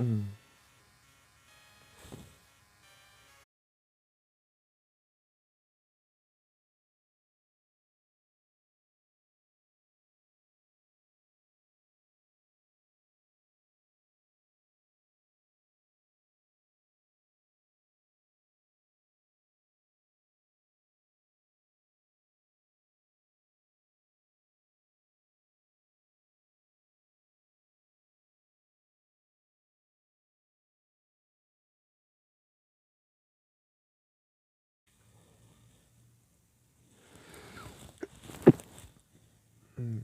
Hum. Hum.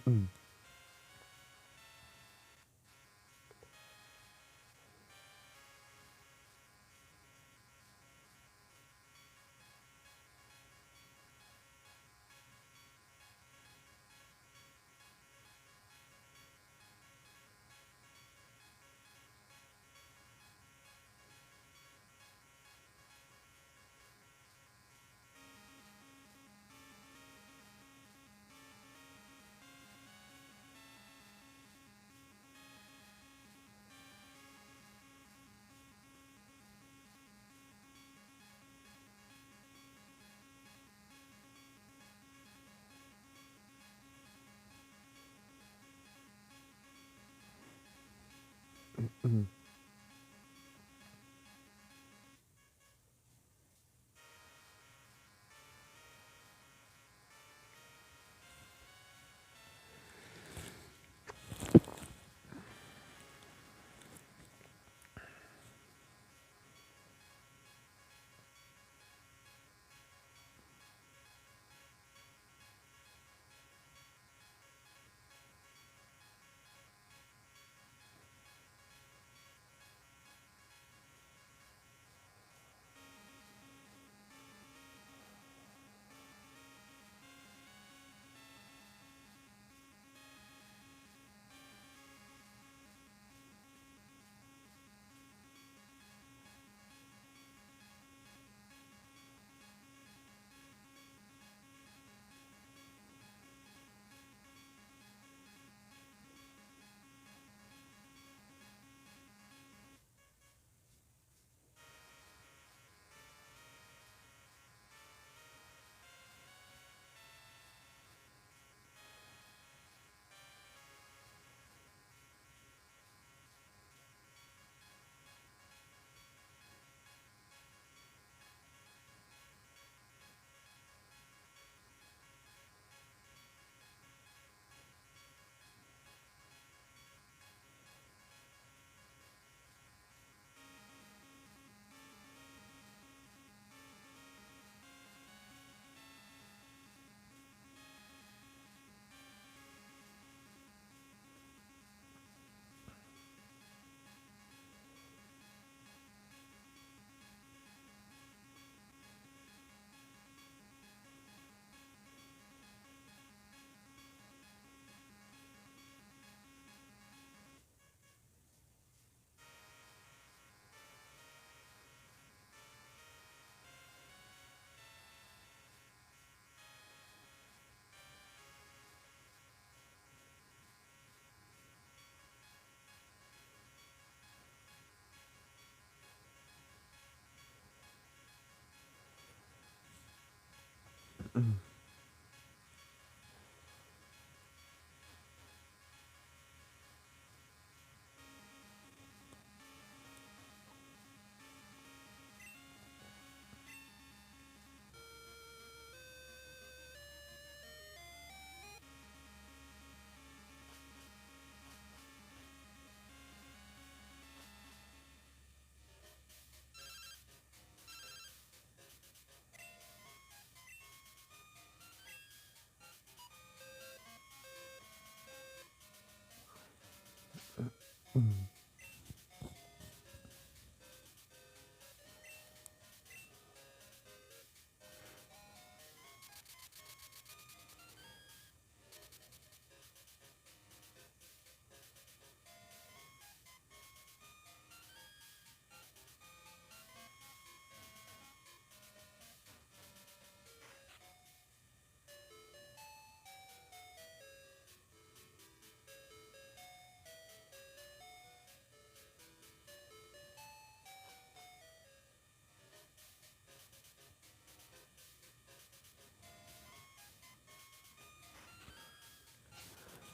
Hum. Hum. Hum.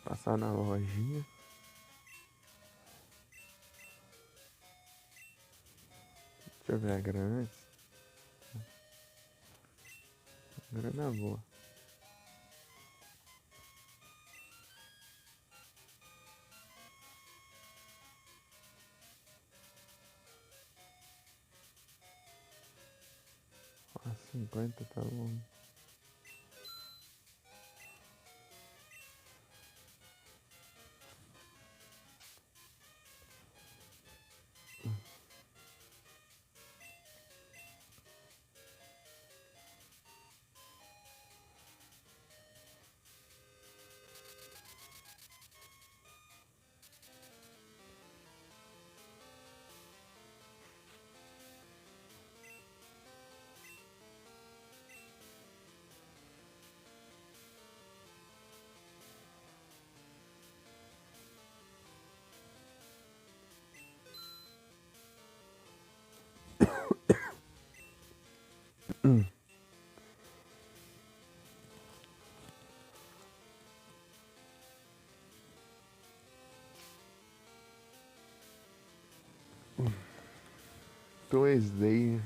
Passar na lojinha. Deixa eu ver a grana antes. A grana é boa. Ah, 50 tá bom. Dois days.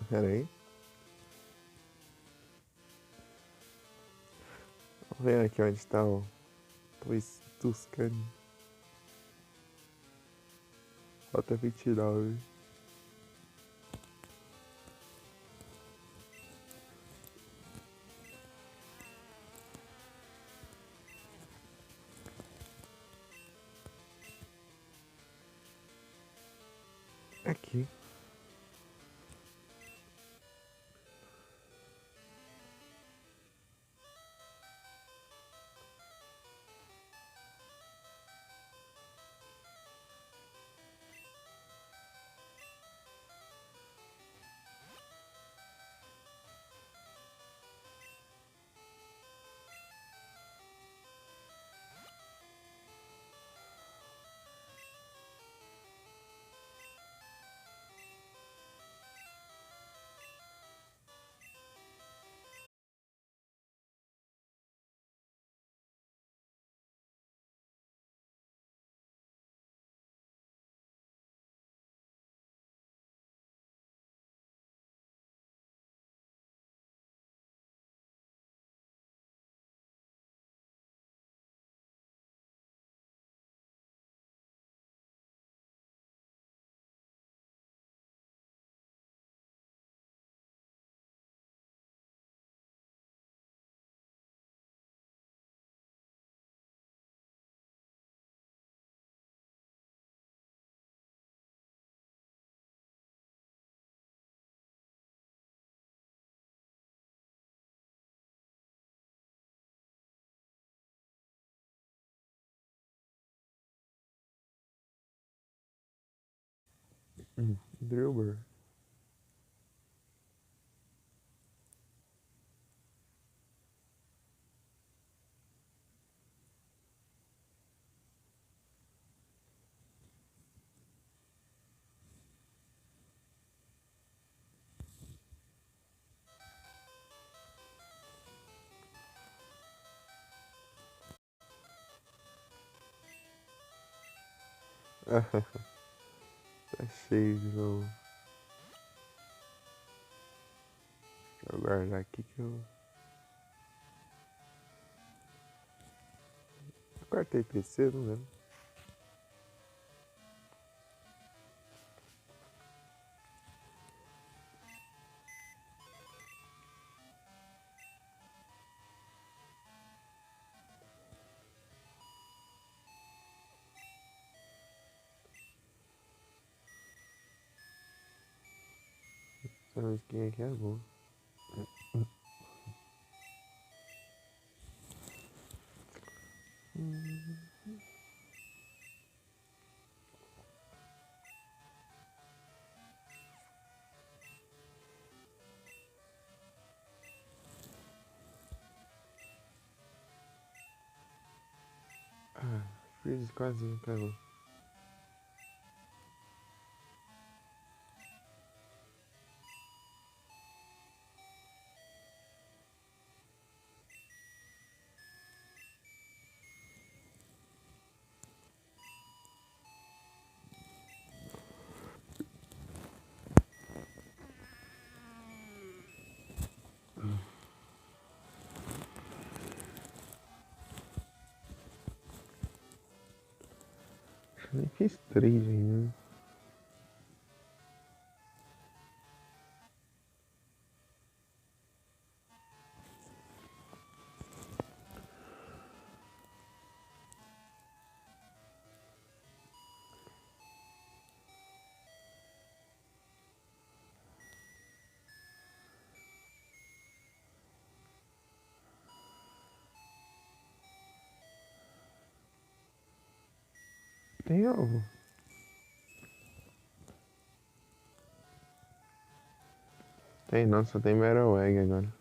Pera aí. Vamos ver aqui onde tá o Tuscany. Falta 29. Aqui. Drillbur. Tá cheio de novo. Deixa eu guardar aqui que eu. Eu cortei PC, não lembro. Essa musiquinha aqui é boa. Ah, Freeze quase me cagou. Eu nem fiz 3 ainda. Tem ovo? Tem não, só tem Metal Egg agora.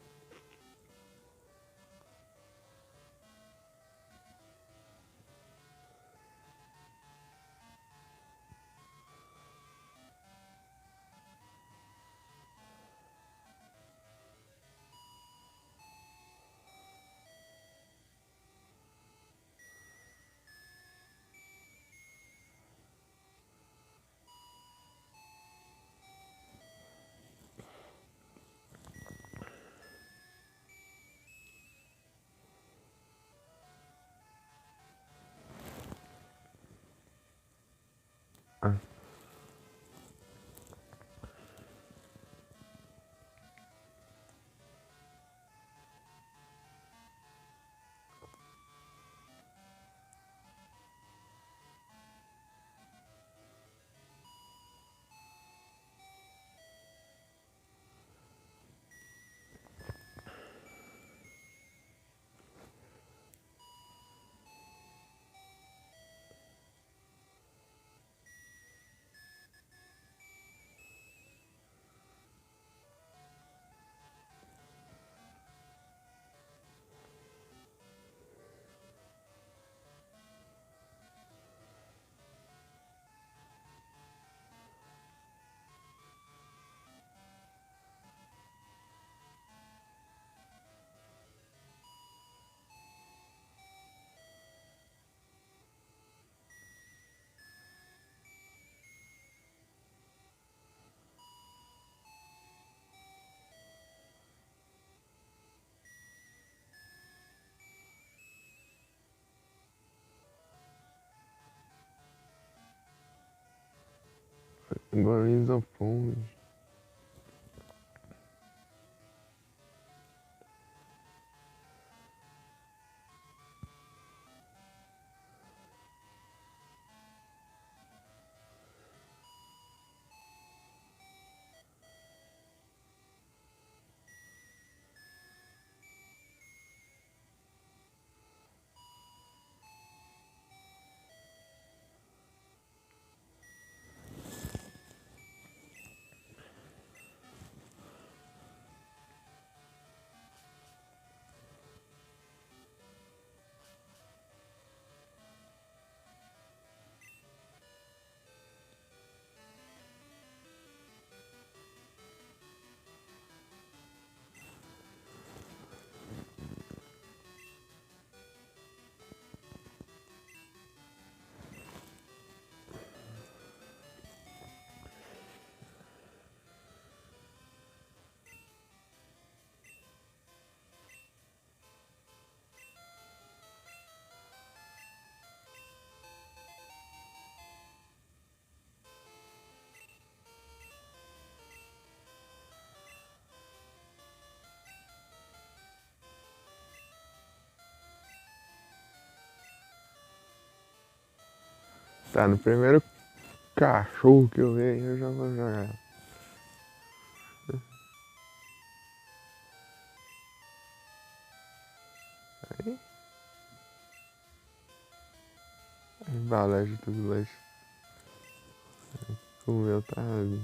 Ah, Golems of Fome. Tá, no primeiro cachorro que eu ver, eu já vou jogar. Aí, embalagem tudo lanche. O meu tá ali.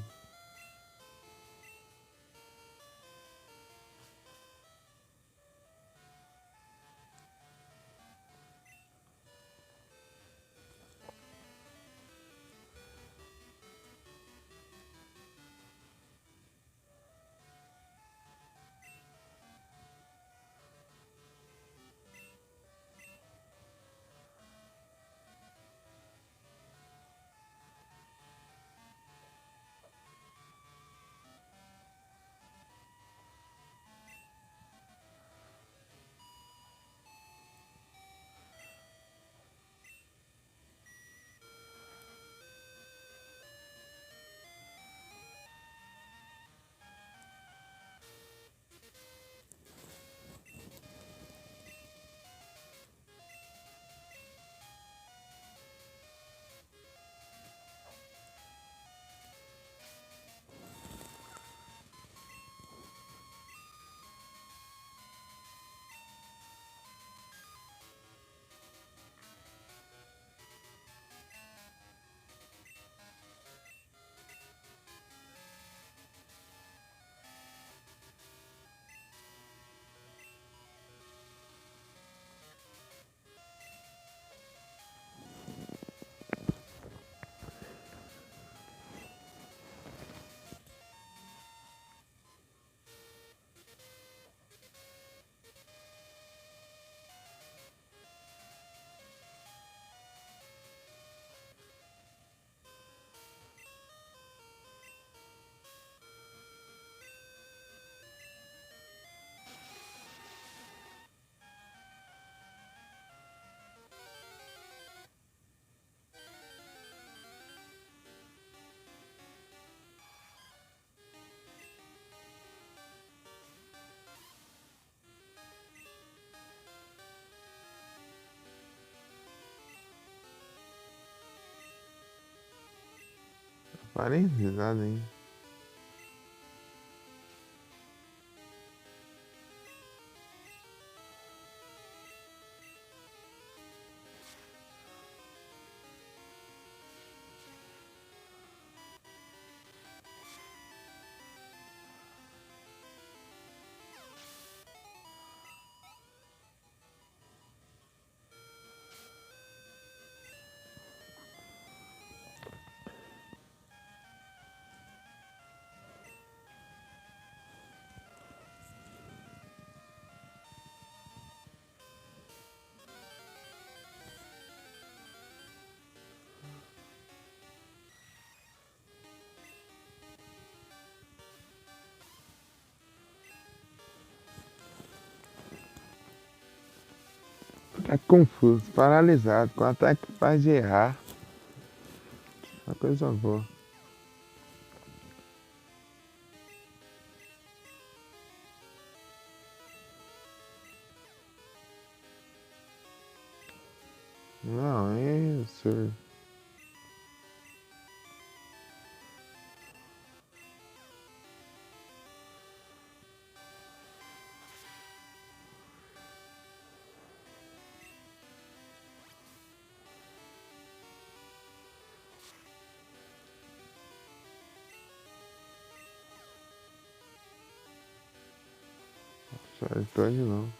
Paralisado, hein? Tá confuso, paralisado, com ataque capaz de errar. Uma coisa boa. Não, é absurdo. Acertou de novo.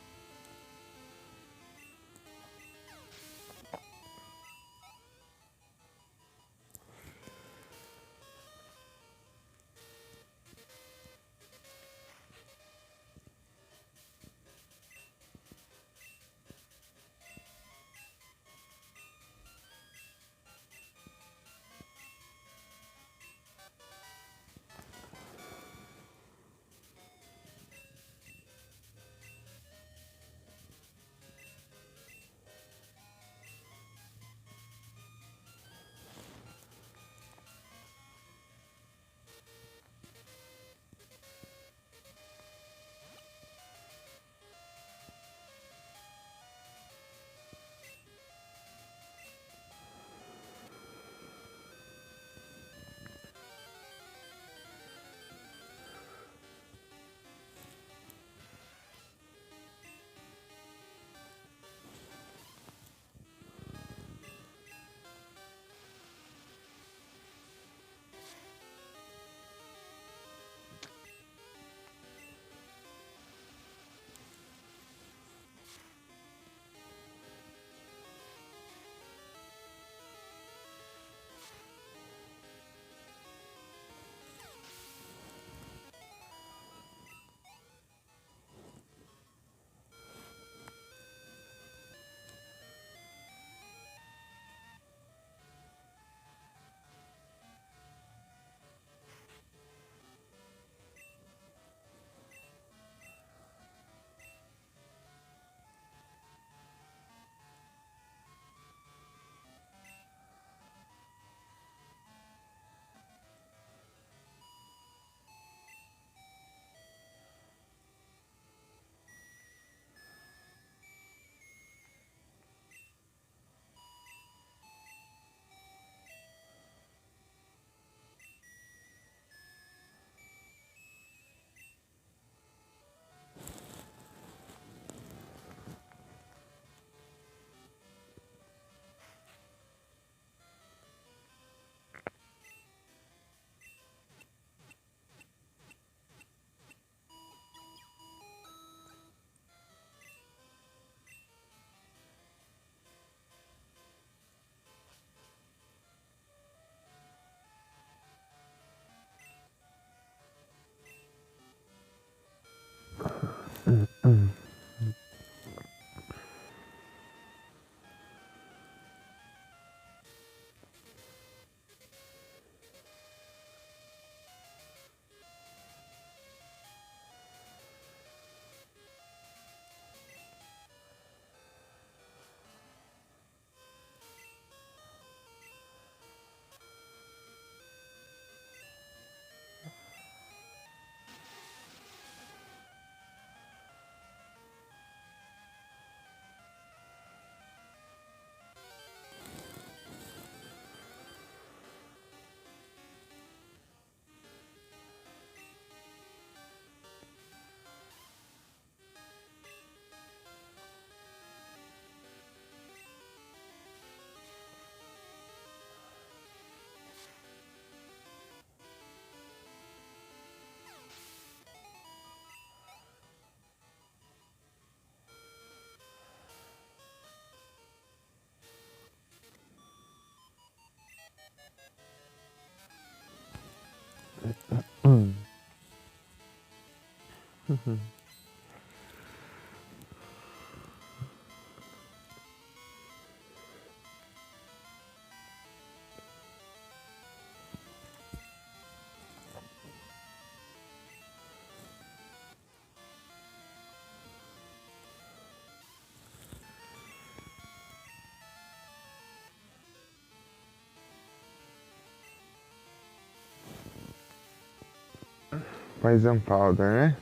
Poison Powder, né?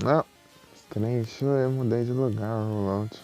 Não, estranho, deixa eu mudei de lugar, Rolante.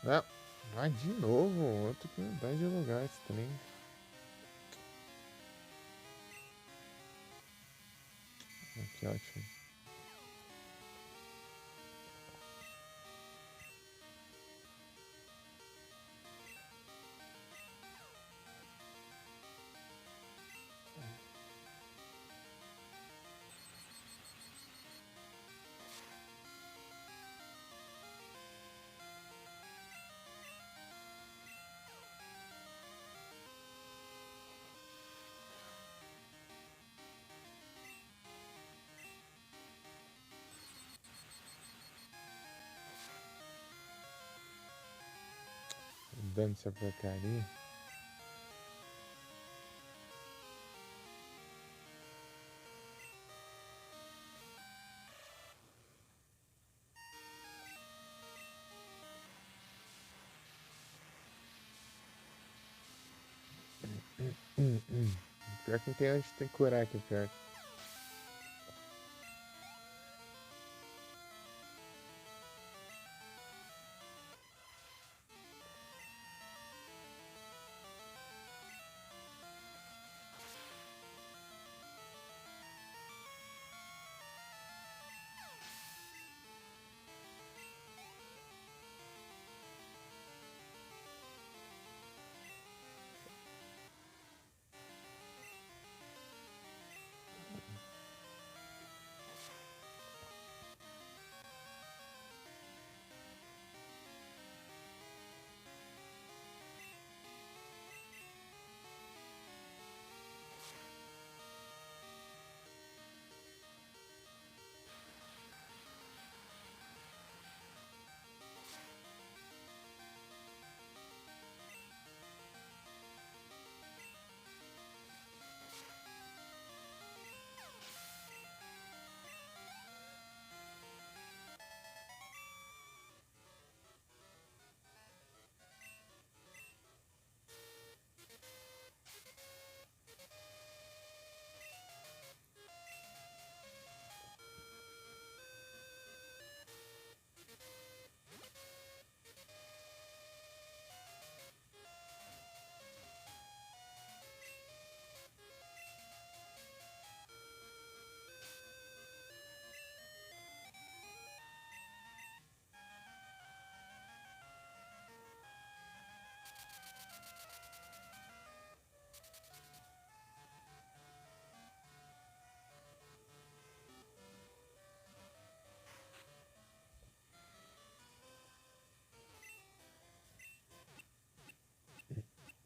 Não, vai de novo, outro que mudar de lugar, esse trem. Que ótimo. Dando essa porcaria. Pior que não tem onde tem que curar aqui, pior.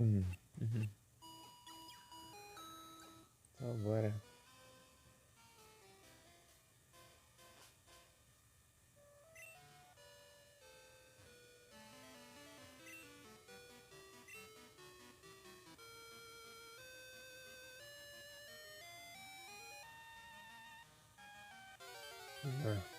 Uhum. Então bora. Bora.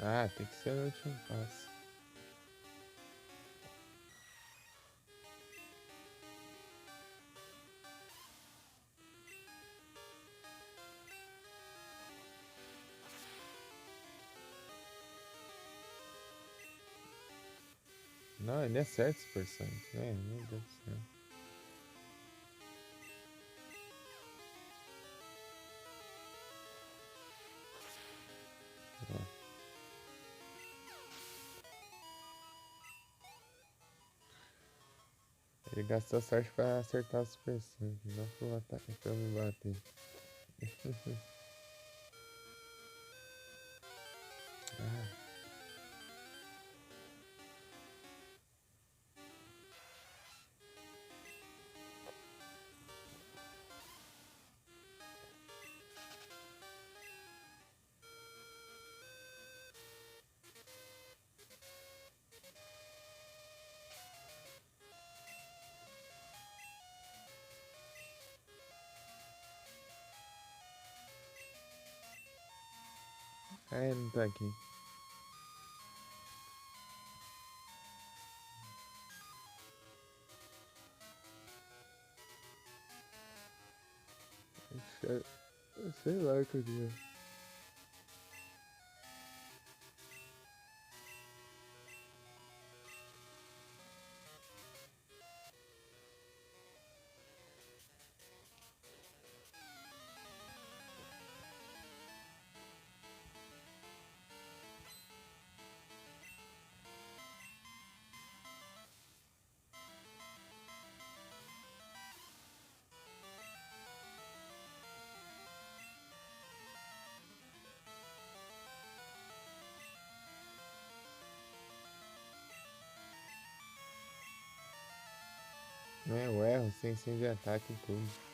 Ah, tem que ser no último passo. Não, ele acerta esse personagem, né? Meu Deus do céu. Ele gastou sorte pra acertar os personagens, não pro ataque pra me bater. Ah, ele não tá aqui. Sei lá o que eu digo. Né? Eu erro sem de ataque e tudo.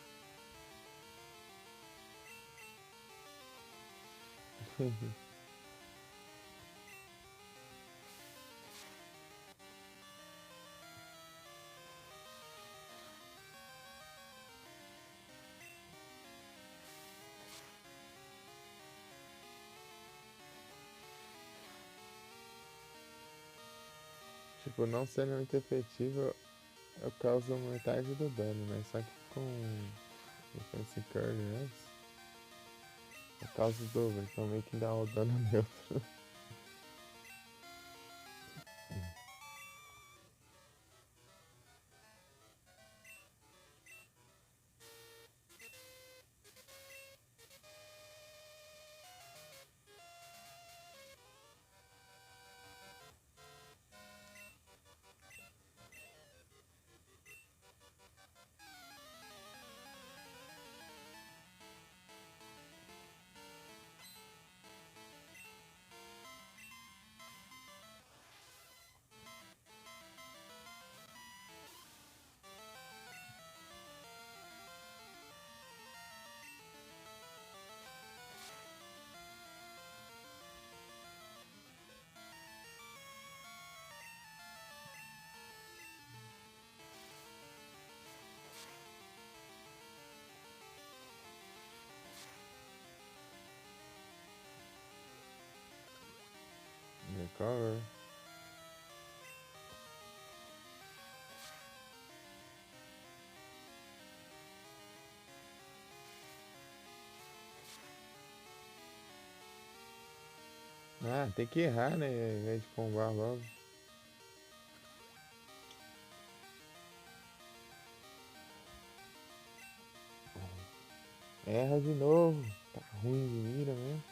Tipo, não sendo muito efetivo, eu causo metade do dano, né? Só que com esse curve antes, eu causo o dobro, então meio que dá o dano neutro. Ah, tem que errar, né? Ao invés de combar logo. Erra de novo. Tá ruim de mira mesmo.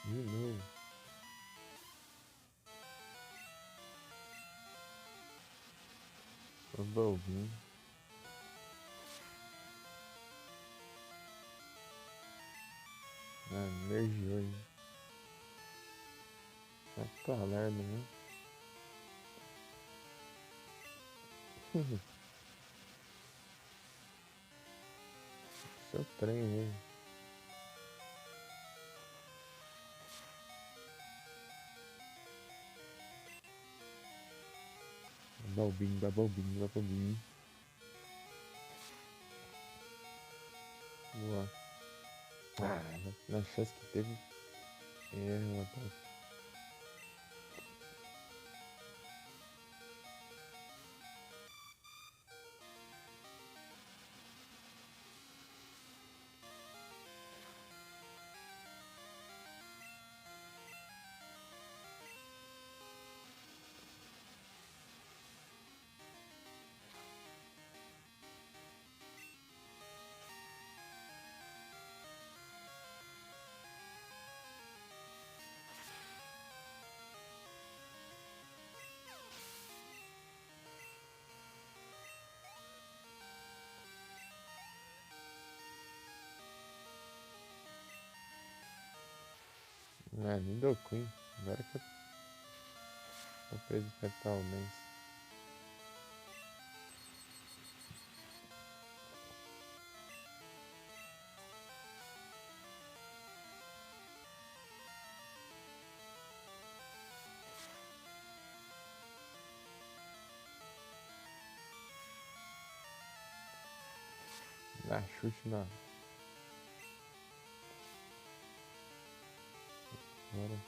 De novo. Tô bobinho. Ah, energiou aí. Tá lerdo mesmo. Seu trem mesmo. Balbinho, babalbinho, babalbinho. Boa. Ah, na chance que teve. É, uma tá. Ah, nem deu Queen. Agora que eu tô preso mentalmente. Ah, chute na. Agora.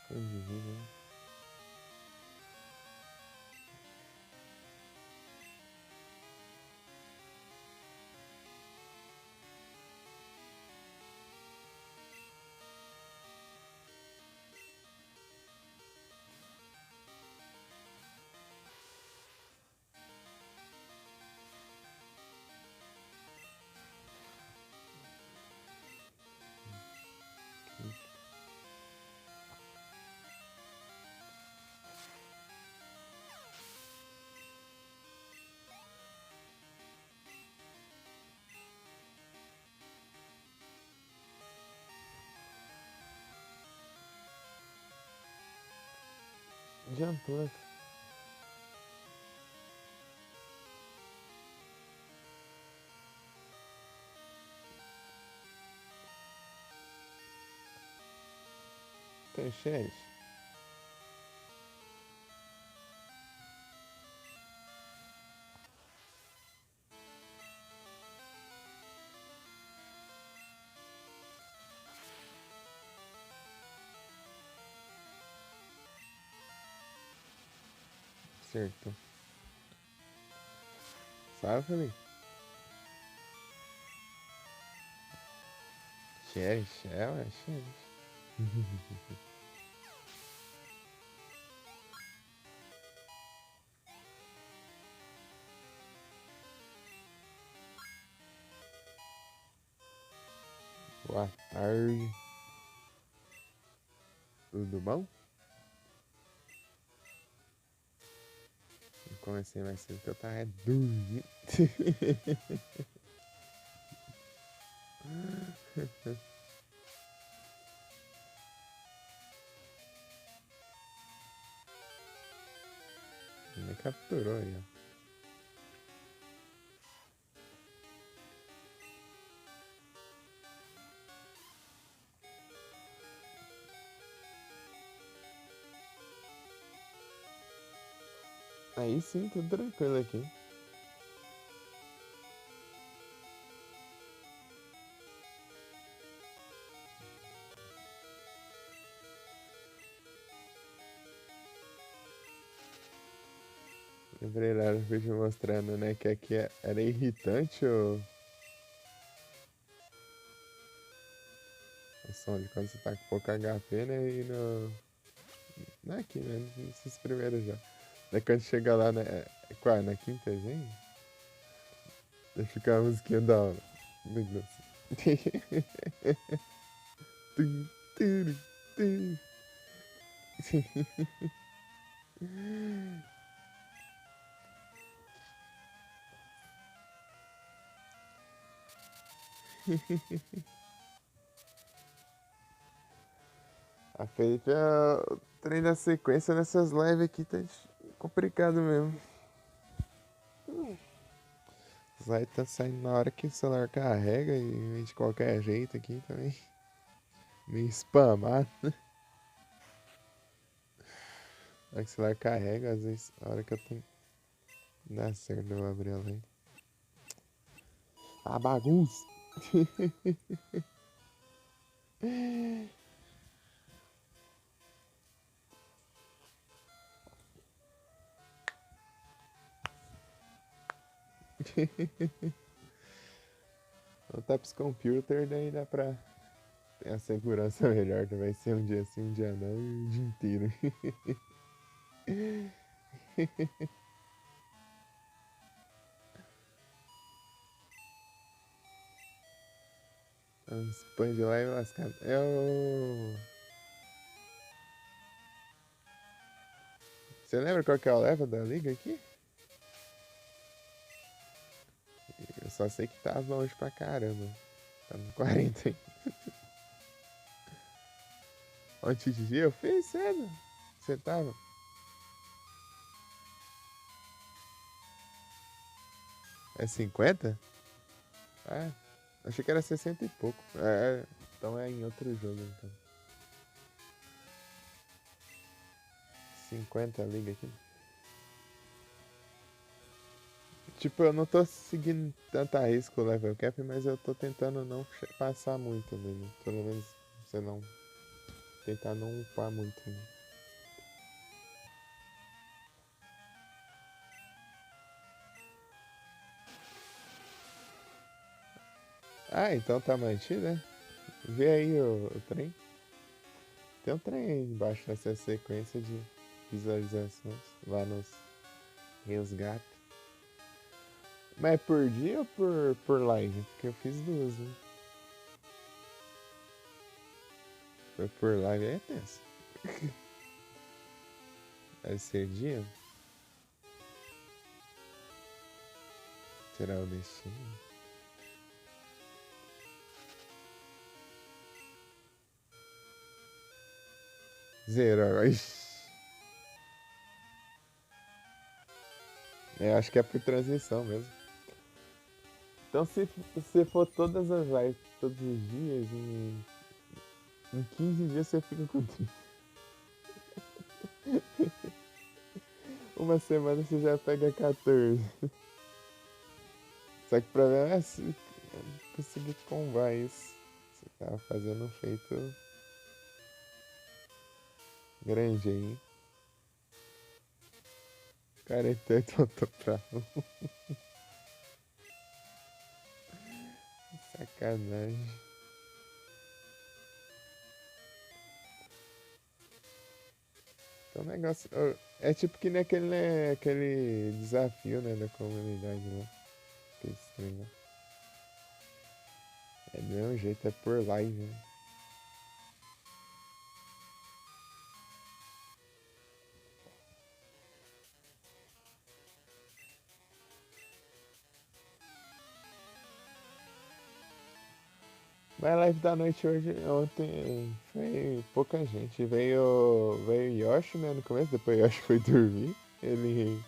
Coisa de vida, né? Adiantou. Tem chance. Acertou. Sabe, Felipe? Cherish, ué, Cherish. Boa tarde. Tudo bom? Eu comecei mais cedo que eu tava dormindo. Me capturou aí, ó. Aí sim, tudo tranquilo aqui. Lembrei lá no vídeo mostrando, né, que aqui era irritante o som de quando você tá com pouco HP, né, e no... Não é aqui, né, nesses primeiros já. Daí quando chega lá, né, qual, na quinta gen? Daí fica a musiquinha da hora. Negócio. Tum, tum, tum. A Felipe, o trem da sequência nessas lives aqui tá complicado mesmo. As lives tá saindo na hora que o celular carrega e de qualquer jeito aqui também. Meio spamado. Na hora que o celular carrega, às vezes, na hora que eu tenho. Dá certo eu abrir a live. A bagunça! O Taps Computer daí dá pra ter a segurança melhor. Vai ser um dia sim, um dia não e o dia inteiro. Um spam de live lascado. Você lembra qual que é o level da liga aqui? Eu só sei que tá longe pra caramba. Tá no 40 aí. Ontem de dia eu fiz cedo. Você tava? É 50? Ah, achei que era 60 e pouco. Então é em outro jogo então. 50 liga aqui. Tipo, eu não tô seguindo tanta risco o level cap, mas eu tô tentando não passar muito nele. Pelo menos você não. Tentar não upar muito. Né? Ah, então tá mantido, né? Vê aí o trem. Tem um trem aí embaixo nessa sequência de visualizações lá nos resgate. Mas é por dia ou por live? Porque eu fiz duas, né? Foi por live aí é tenso. Deve ser dia? Será o destino? Zero. Ixi. Eu acho que é por transição mesmo. Então se você for todas as lives, todos os dias, em 15 dias você fica com 30. Uma semana você já pega 14. Só que o problema é assim, conseguir combar isso. Você tava fazendo um feito grande aí. 48 voltou pra 1. Sacanagem. Então, o negócio. É tipo que nem aquele, né, aquele desafio, né, da comunidade lá. Que estranho, né? É do mesmo jeito, é por live, né? Mas a live da noite hoje, ontem, foi pouca gente. Veio Yoshi, né, no começo, depois Yoshi foi dormir. Ele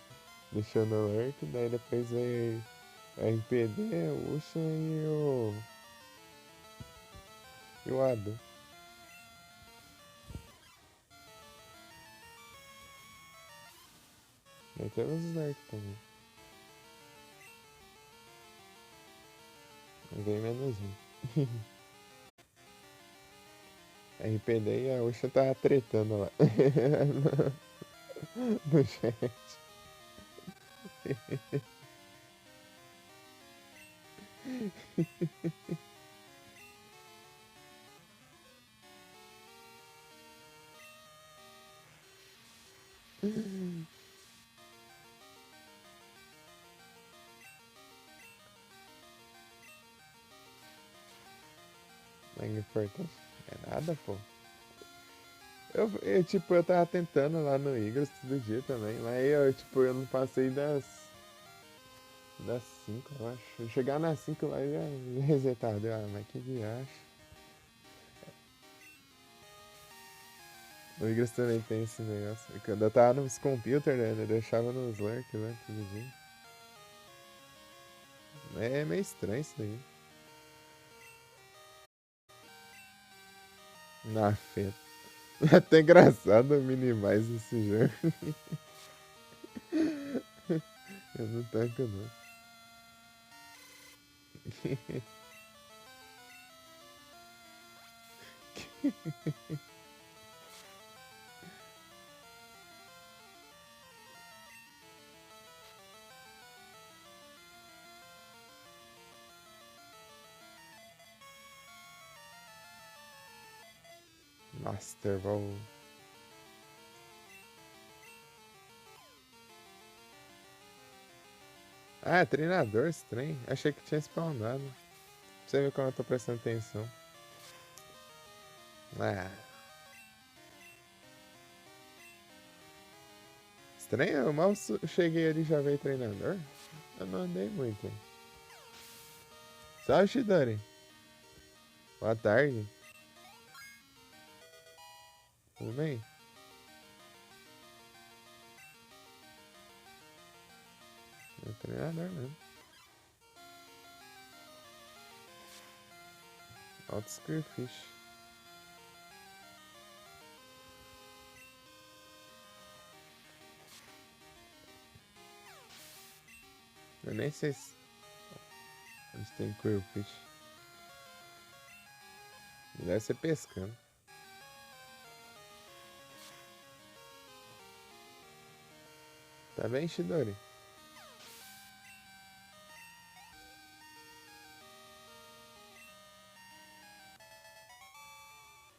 deixou no alert, daí depois veio RPD, o Usha e o Ado. Daí teve os Snark também. Veio menos um. RPD e a Usha tava tretando lá. no chat. Mas o importante é nada, pô. Eu tava tentando lá no Igros todo dia também, mas eu não passei das 5 eu acho. Chegar nas 5 lá e já resetava. Mas que viagem. O Igros também tem esse negócio. Quando eu tava nos computers, né? Eu deixava nos lurk lá todo dia. É meio estranho isso aí. Na feta. É até engraçado minimais esse jogo. Eu não tanco não. Master Ball. Ah, é treinador esse trem. Achei que tinha spawnado. Pra você ver como eu tô prestando atenção. Ah, estranho, eu mal cheguei ali e já veio treinador. Eu não andei muito. Salve, Shidori. Boa tarde. Tudo bem? É treinador mesmo. Alto Spearfish. Eu nem sei se onde tem Quillfish. Deve ser pescando. Tá bem, Shidori?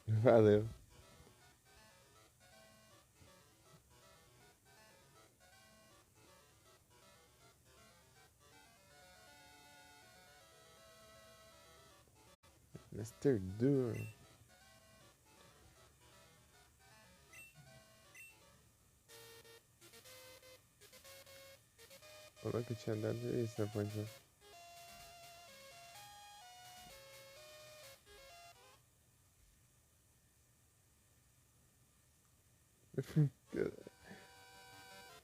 Valeu. Mr. Dur. Falou que tinha dado isso depois.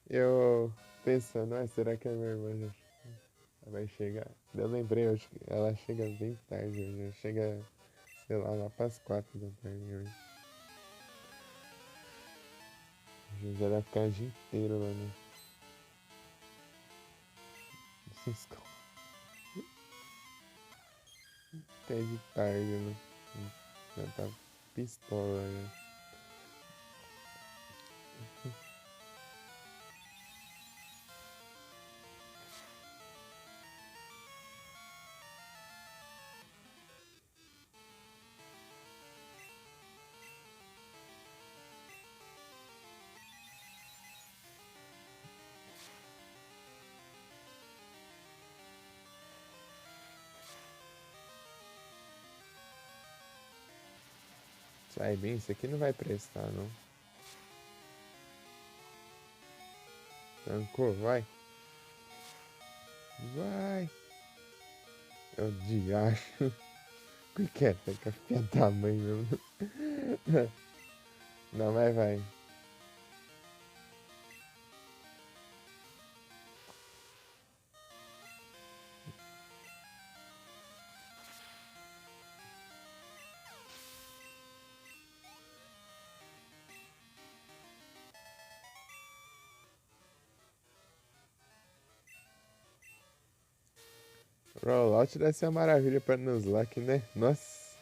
Eu pensando, será que a minha irmã já vai chegar? Eu lembrei, hoje que ela chega bem tarde hoje. Ela chega, sei lá pras 4 da tarde hoje. A gente já vai ficar o dia inteiro lá no escola. Até de tarde, né? Já tá pistola, né? Vai bem, isso aqui não vai prestar, não. Tancou, vai. Vai. É o diacho. Quieta, que a filha da mãe mesmo. Não, mas vai. Rollout deve ser uma maravilha pra Nuzlocke, né? Nossa.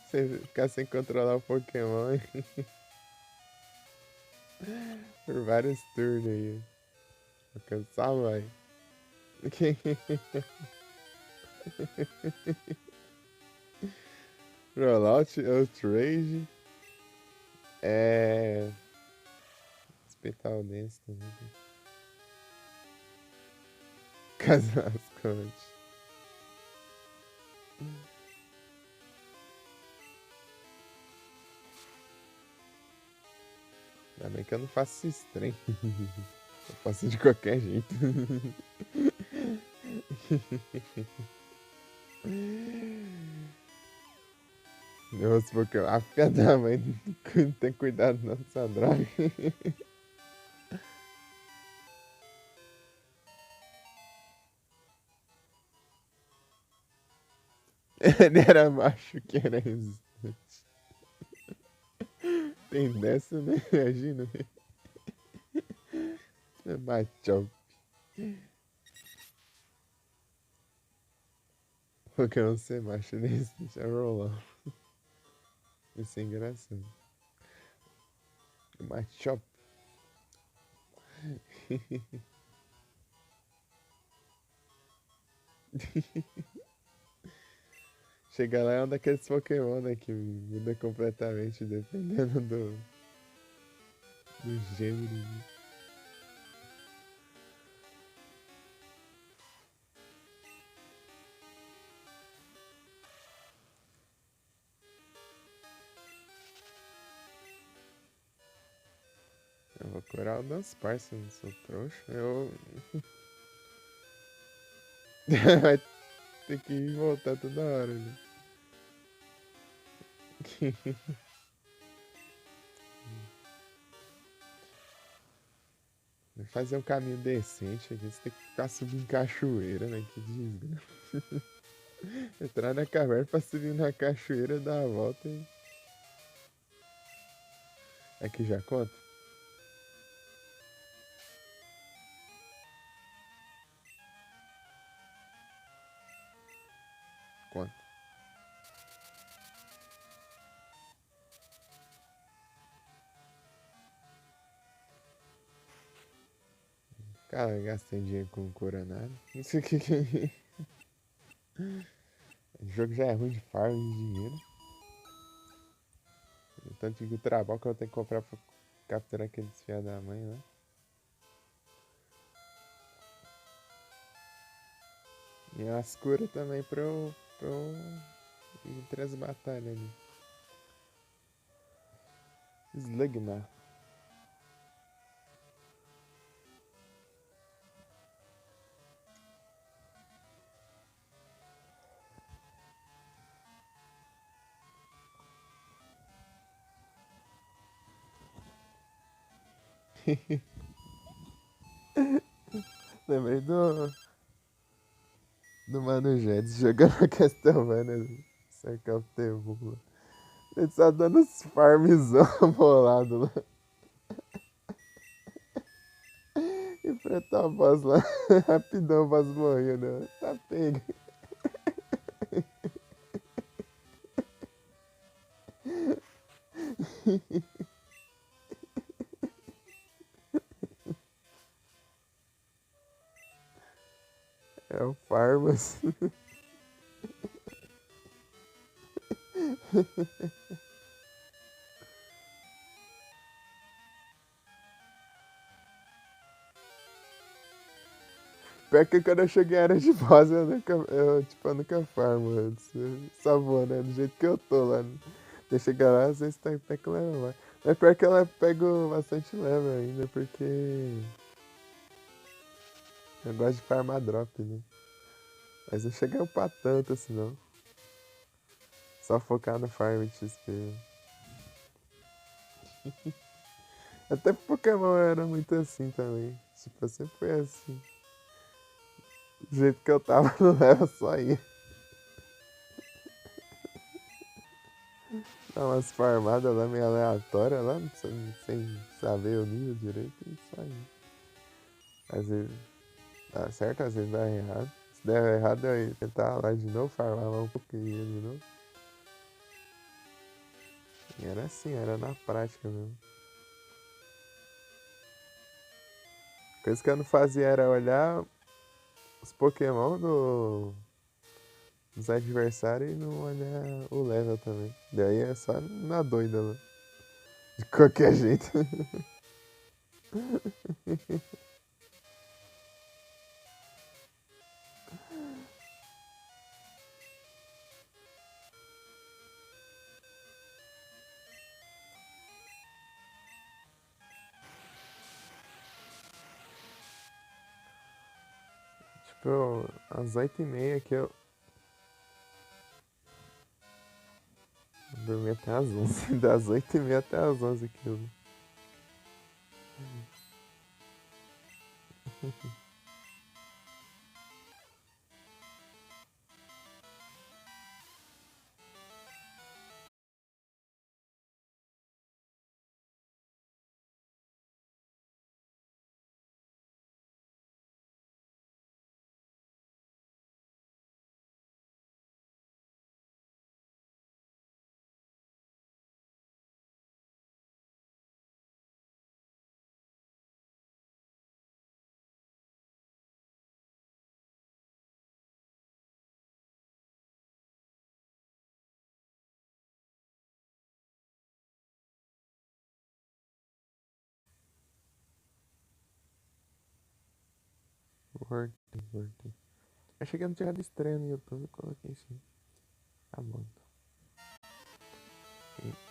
Você ficar sem controlar o Pokémon por vários turnos aí. Alcançar, vai. Rollout, Outrage. É. Hospital Dance também. Casasconte. Ainda bem que eu não faço esse trem. Eu faço de qualquer jeito. Eu vou supor que a filha da mãe não tem cuidado não dessa droga. Ele era macho que era resistente. Tem dessa, né? Imagina. É macho. Porque eu não sei macho nesse já rolou. Isso é engraçado. Macho. Chega lá é um daqueles Pokémon, né? Que muda completamente dependendo do gênero. Eu vou curar o Dunsparce, não sou trouxa. Eu. Vai ter que voltar toda hora, né? Vai fazer um caminho decente aqui. Você tem que ficar subindo cachoeira, né? Que desgraça. Entrar na caverna pra subir na cachoeira, dar a volta e. Aqui já conta? Conta. Cara, gastei dinheiro com coronário. Não sei o que. O jogo já é ruim de farm de dinheiro. O tanto de trabalho que eu tenho que comprar pra capturar aqueles filha da mãe lá. E as curas também pra eu ir entre as batalhas ali. Slugma. Lembrei do Mano Jedes jogando a Castlevania cercar o Tevula. Ele só dando uns farmzão bolado lá. Enfrentar a boss lá. Rapidão, a boss morreu, né? Tá pego. É o Farmas. Pior que quando eu cheguei em área de boss, eu nunca farmo antes. Só vou, né? Do jeito que eu tô lá. Eu chegar lá, às vezes tá até que leva mais. Mas pior que ela pega bastante level ainda, porque eu gosto de farmar drop, né? Mas não chega a upar tanto assim, não. Só focar no farm de XP. Até Pokémon era muito assim também. Tipo, eu sempre fui assim. Do jeito que eu tava no level, só ia. Dá umas farmadas lá meio aleatórias lá, sem saber o nível direito e só ia. Às vezes dá certo, às vezes dá errado. Se der errado, eu ia tentar lá de novo, farmar lá um pouquinho de novo. E era assim, era na prática mesmo. Coisa que eu não fazia era olhar os Pokémon dos adversários e não olhar o level também. Daí é só na doida lá. De qualquer jeito. Tipo, às 8h30 que eu dormi até às 11. Das 8h30 até às 11 que eu. Voltei. Eu cheguei no dia de estreia no YouTube e coloquei assim. Tá bom.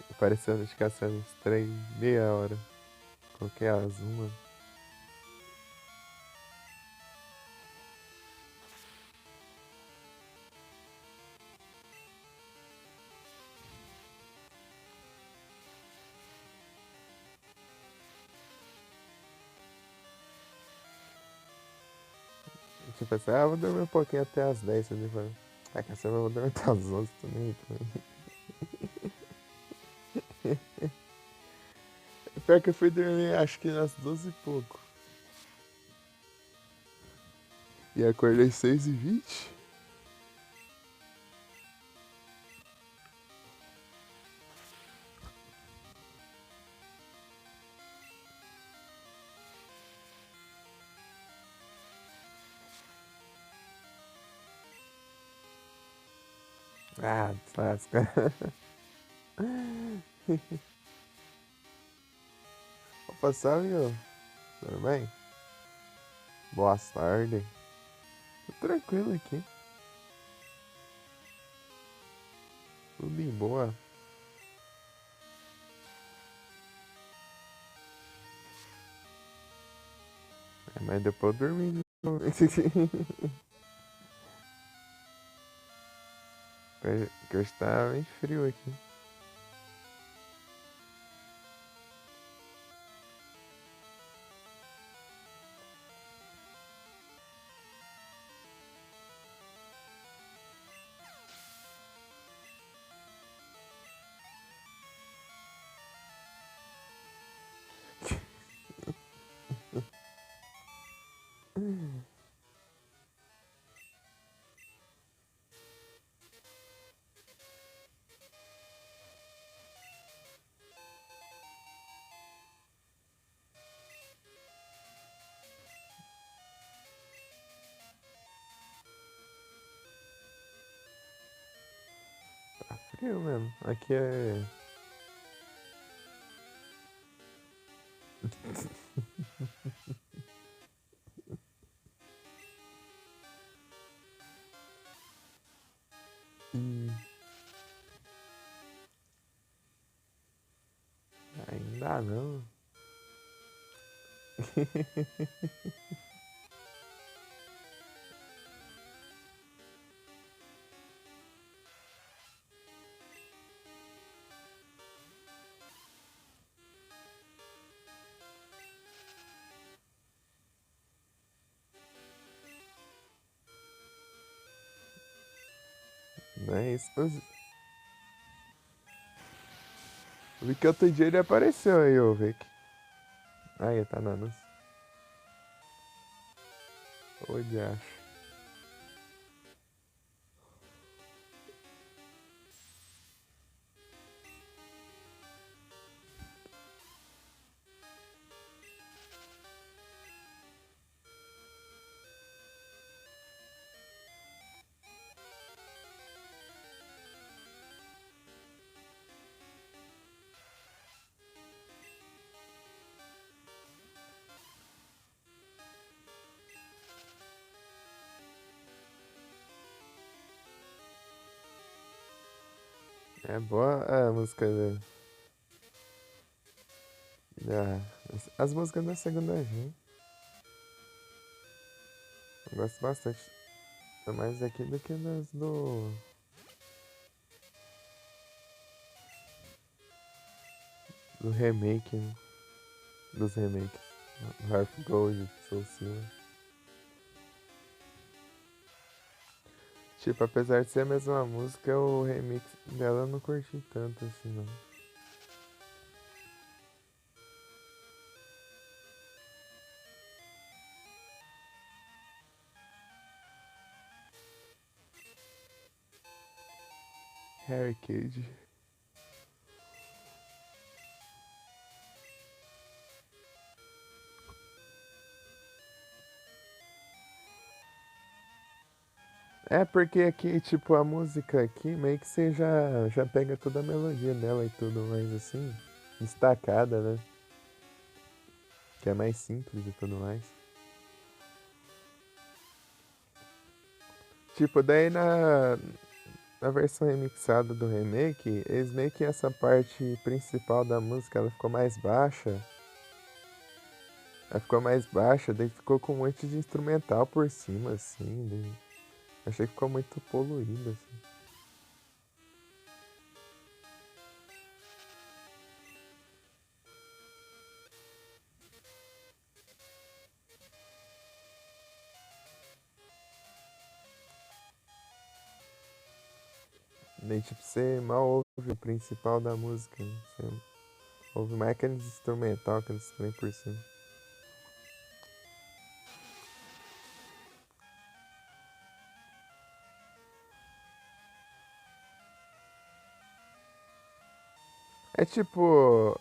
Apareceu a notificação de estreia em meia hora. Coloquei as uma. Tipo assim, vou dormir um pouquinho até as 10. Você falou, quer saber, eu vou dormir até as 11 também. Pior que eu fui dormir, acho que às 12 e pouco. E acordei 6h20. Ah, lasca. Opa, salve, tudo bem? Boa tarde. Tô tranquilo aqui. Tudo em boa. Mas depois eu dormi de novo. Que hoje tá bem frio aqui. Tá frio mesmo. Aqui é. Ah, não. Não é isso. Eu vi que outro dia ele apareceu aí, ô Vic. Aí, tá na anúncio. Onde acho? É boa a música dele. Ah, as músicas da segunda Gen. Eu gosto bastante. É mais daqui do que das do remake, né? Dos remakes. Heart Gold, Soul Silver. Tipo, apesar de ser a mesma música, o remix dela eu não curti tanto assim, não. Harry Cage. É porque aqui, tipo, a música aqui meio que você já pega toda a melodia dela e tudo mais assim, destacada, né? Que é mais simples e tudo mais. Tipo, daí na versão remixada do remake, eles meio que essa parte principal da música ela ficou mais baixa. Ela ficou mais baixa, daí ficou com um monte de instrumental por cima, assim. Daí achei que ficou muito poluído, assim. Daí, tipo, você mal ouve o principal da música, né? Você ouve mais aqueles instrumental, aqueles trem por cima. É tipo,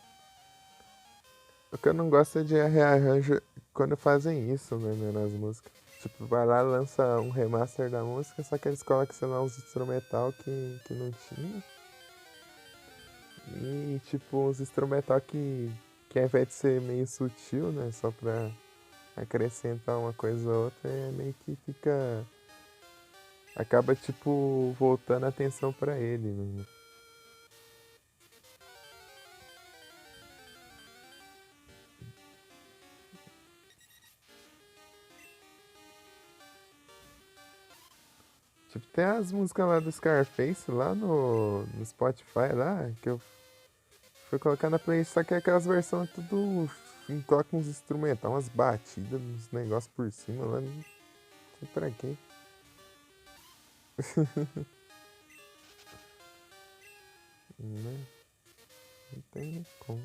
o que eu não gosto é de rearranjo quando fazem isso, né, nas músicas. Tipo, vai lá, lança um remaster da música, só que eles colocam, sei lá, uns instrumental que não tinha. E, tipo, uns instrumental que ao invés de ser meio sutil, né, só pra acrescentar uma coisa ou outra, é meio que fica. Acaba, tipo, voltando a atenção pra ele, né? Tipo, tem as músicas lá do Scarface, lá no Spotify, lá, que eu fui colocar na playlist, só que é aquelas versões tudo toca uns instrumentais, umas batidas, uns negócios por cima lá, não sei pra quê. Né? Não tem nem como.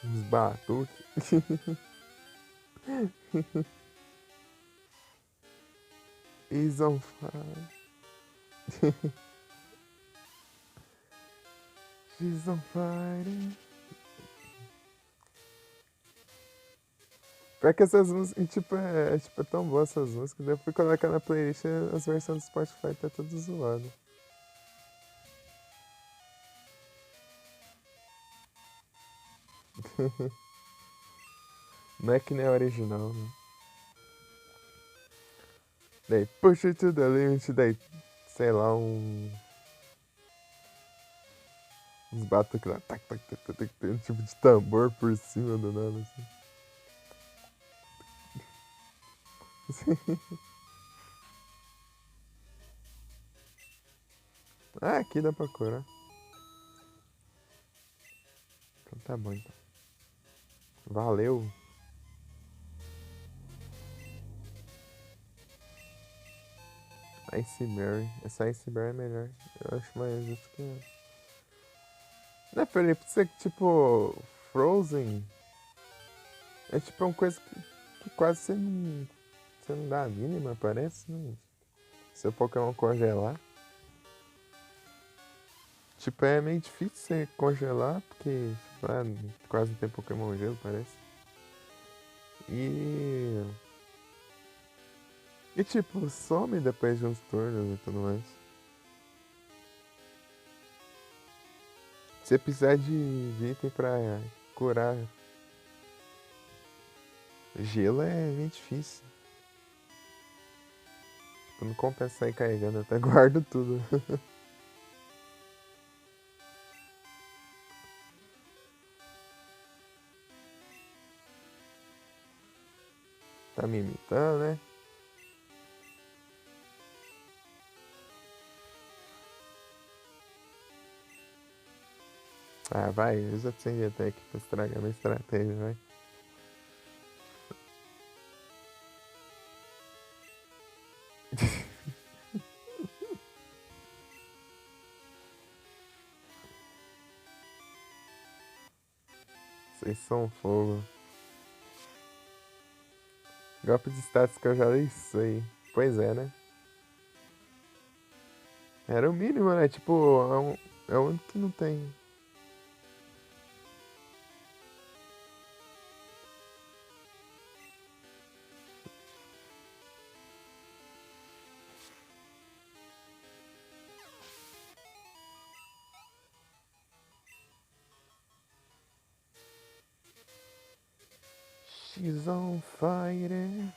Uns batuques. Is on fire. She's on fire. Pior que essas músicas, tipo, tipo, é tão boa essas músicas. Daí eu fui colocar na playlist as versões do Spotify tá tudo zoado. Não é que nem a original, né? Daí push it to the limit, daí, sei lá, uns batuques lá, tac, tac, tac, tac, tac, um tipo de tambor por cima do nada, assim. Ah, aqui dá pra curar. Então tá bom, então. Valeu. Ice Berry. Essa Ice Berry é melhor. Eu acho mais justo que... Né, Felipe? Você, tipo... Frozen... É tipo uma coisa que quase você não dá a mínima, parece, né? Seu Pokémon congelar. Tipo, é meio difícil você congelar, porque, sei lá, quase não tem Pokémon gelo, parece. E... E tipo, some depois de uns turnos e tudo mais. Se você precisar de item pra curar gelo é meio difícil. Tipo, não compensa sair carregando, eu até guardo tudo. Tá me imitando, né? Ah, vai, usa sem até aqui pra estragar minha estratégia, vai. Vocês são fogo. Golpe de status que eu já dei isso aí. Pois é, né? Era o mínimo, né? Tipo, é o único que não tem. She's on fire.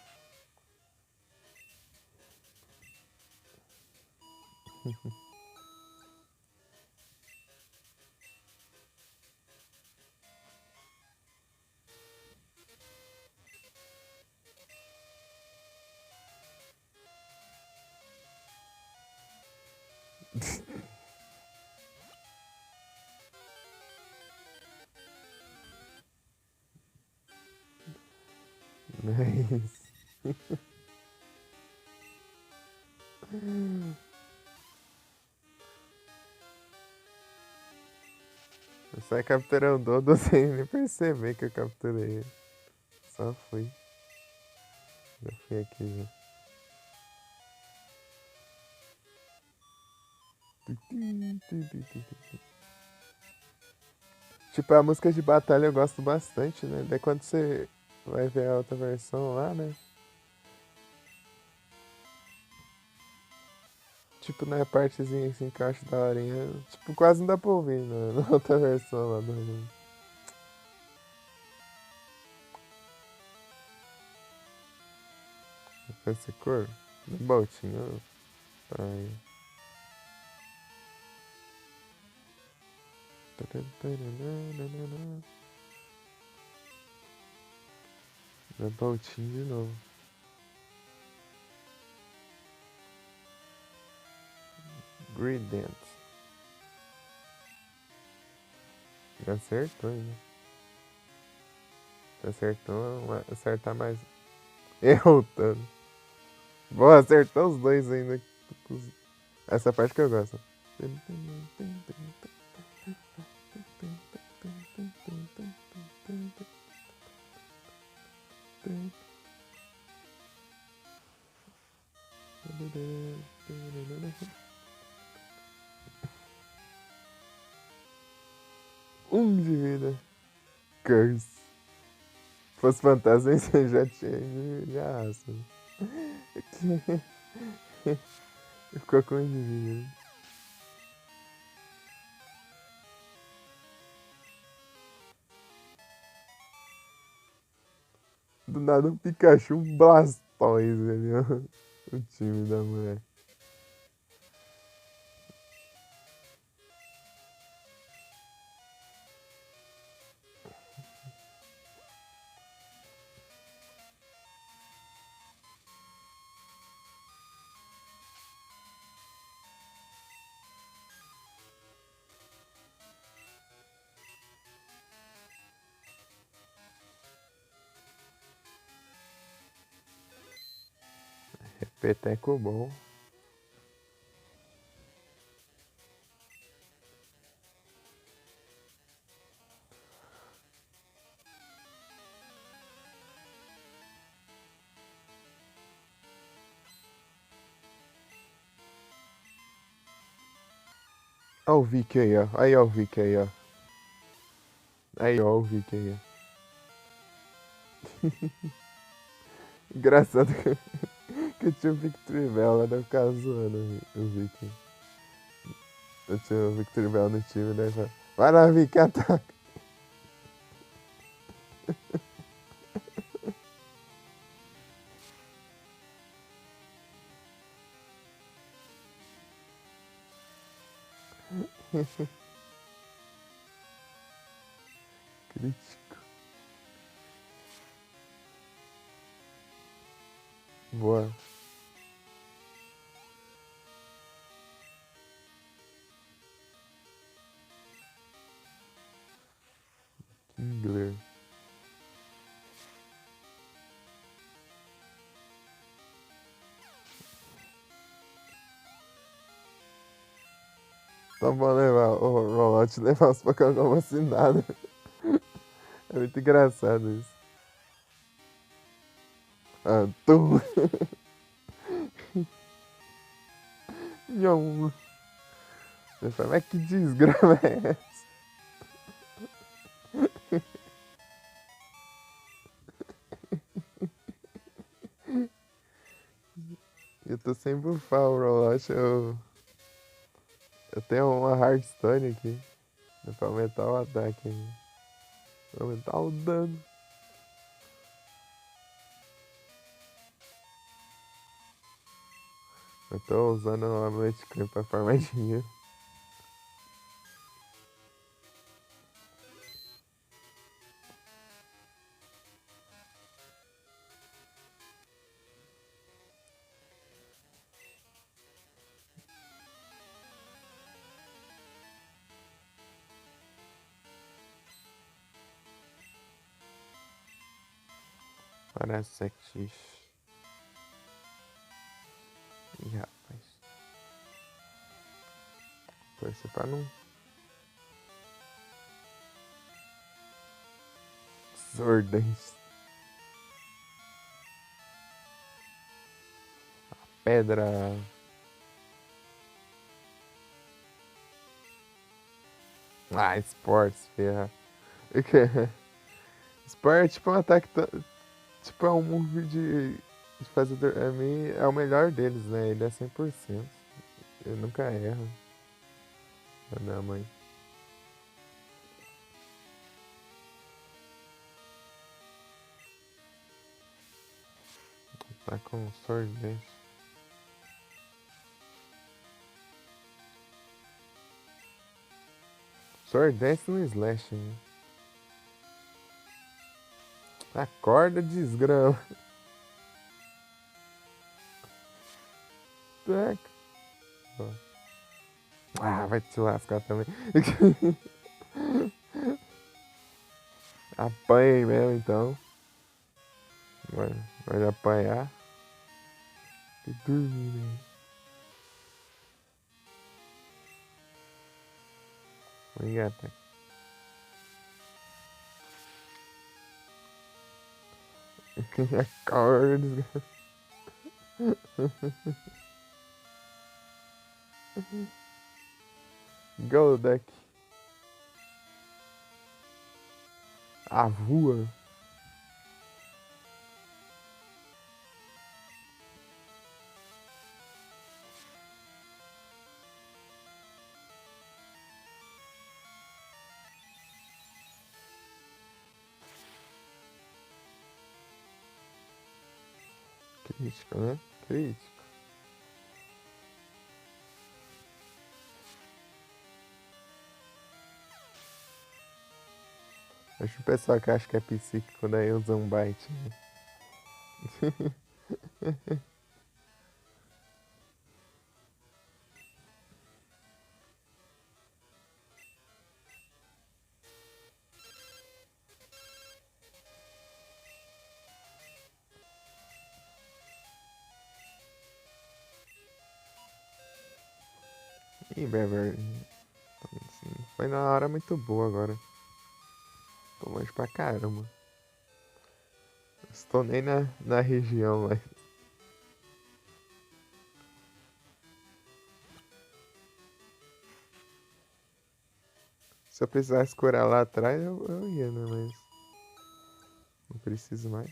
Nice. Eu só capturei o Dodo sem nem perceber que eu capturei ele. Só fui. Já fui aqui já. Tipo, a música de batalha eu gosto bastante, né? Daí quando você vai ver a outra versão lá, né? Tipo, na partezinha assim que eu acho daorinha, tipo, quase não dá pra ouvir na outra versão lá do esse cor. Botinho. Ai. Botinho de novo. Gradient. Acertou, né? Acertou, acertar mais. Errou tanto. Bom, acertou os dois ainda. Essa parte que eu gosto. De vida. Curse. Se fosse fantasma, você já tinha já arrasta. Ficou com de vida. Do nada um Pikachu, um Blastoise ali, ó. O time da mulher. Peteco bom. Olha o Vic aí, ó. Aí, ó o Vic aí, ó. Aí, ó o Vic aí, ó. Engraçado que tinha o Victory Bell lá, deve ficar zoando o Vic. Eu tinha o Victory Bell no time, daí fala, vai lá, Vic, ataca. Crítico. Boa. Kingler. Tá bom levar o Rolote, levar os Pokémon como assinado. É muito engraçado isso. Ah, tu. Nhon. Você fala, mas que desgrama é essa? Eu tô sem bufar o Rolote, eu tenho uma Hearthstone aqui. Dá pra aumentar o ataque aqui. Pra aumentar o dano. Eu tô usando o Amulet Cream pra farmar dinheiro. Parasectis. Ih, rapaz. Torcer pra não. Sordens. Pedra. Ah, esportes, ferra. Sport é tipo um ataque. Tipo, é um move de fazer dormir. É o melhor deles, né? Ele é 100%. Ele nunca erra. Da minha mãe. Tá com sordens. Sordens no slash, né? Acorda, desgrama. Tac. Ah, vai te lascar também. Apanhei mesmo, então. Vai apanhar. E dormir, né? Obrigado. Acorda, desgrama. Goldeck. A rua. Crítico, né? Crítico. Acho o pessoal que acha que é psíquico, daí usa um byte, né? Ih, Bever, foi na hora muito boa agora. Tô longe pra caramba. Estou nem na região, mas. Se eu precisasse curar lá atrás, eu ia, né? Mas não preciso mais.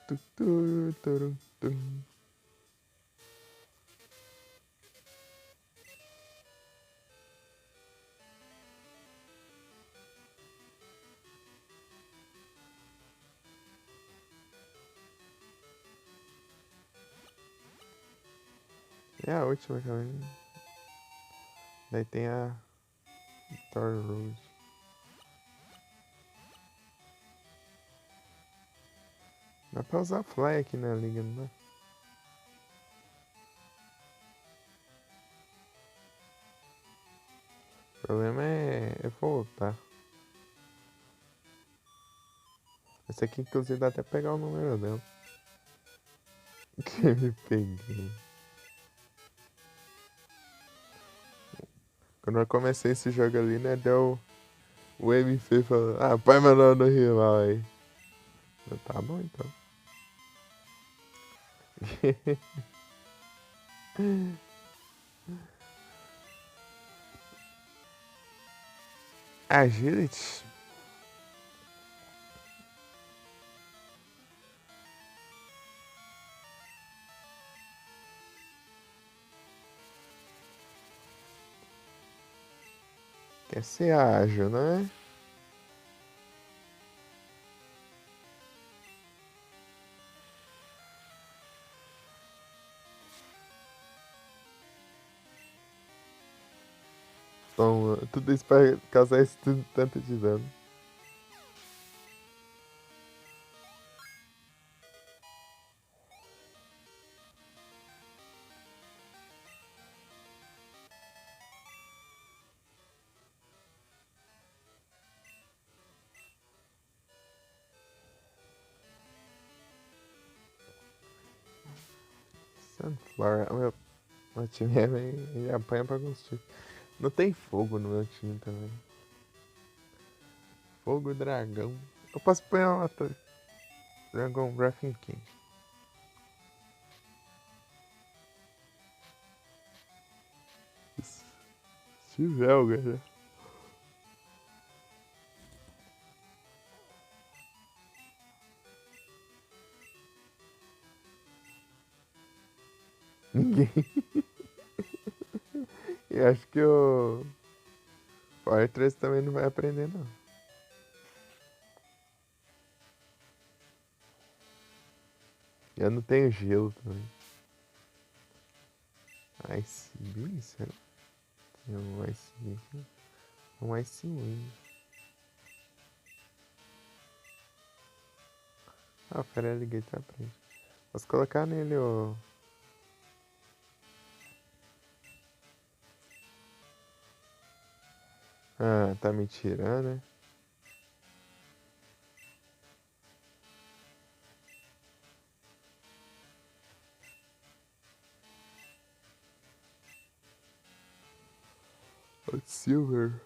Tu, tu, turu, tum. É a última também. Daí tem a Thor Rose. Dá pra usar Fly aqui na liga, não dá? O problema é voltar. Esse aqui, inclusive, dá até pegar o número dela. Que me peguei. Quando eu comecei esse jogo ali, né? Deu o MC falando: Ah, põe meu nome no rival aí. Eu, tá bom então. Agility? Quer ser ágil, né? Então, tudo isso pra causar esse tanto de dano. Sunflower, meu time é meio. Ele apanha pra construir. Não tem fogo no meu time também. Fogo dragão. Eu posso pôr uma Dragon Breath King. Se velga, né? Ninguém. E acho que o Power 3 também não vai aprender, não. Eu não tenho gelo também. Ice Beam, será? Tem um Ice Beam. Um Ice Wind. Ah, o Feraligatr aprende. Posso colocar nele o... Ah, tá me tirando, né? O Silver.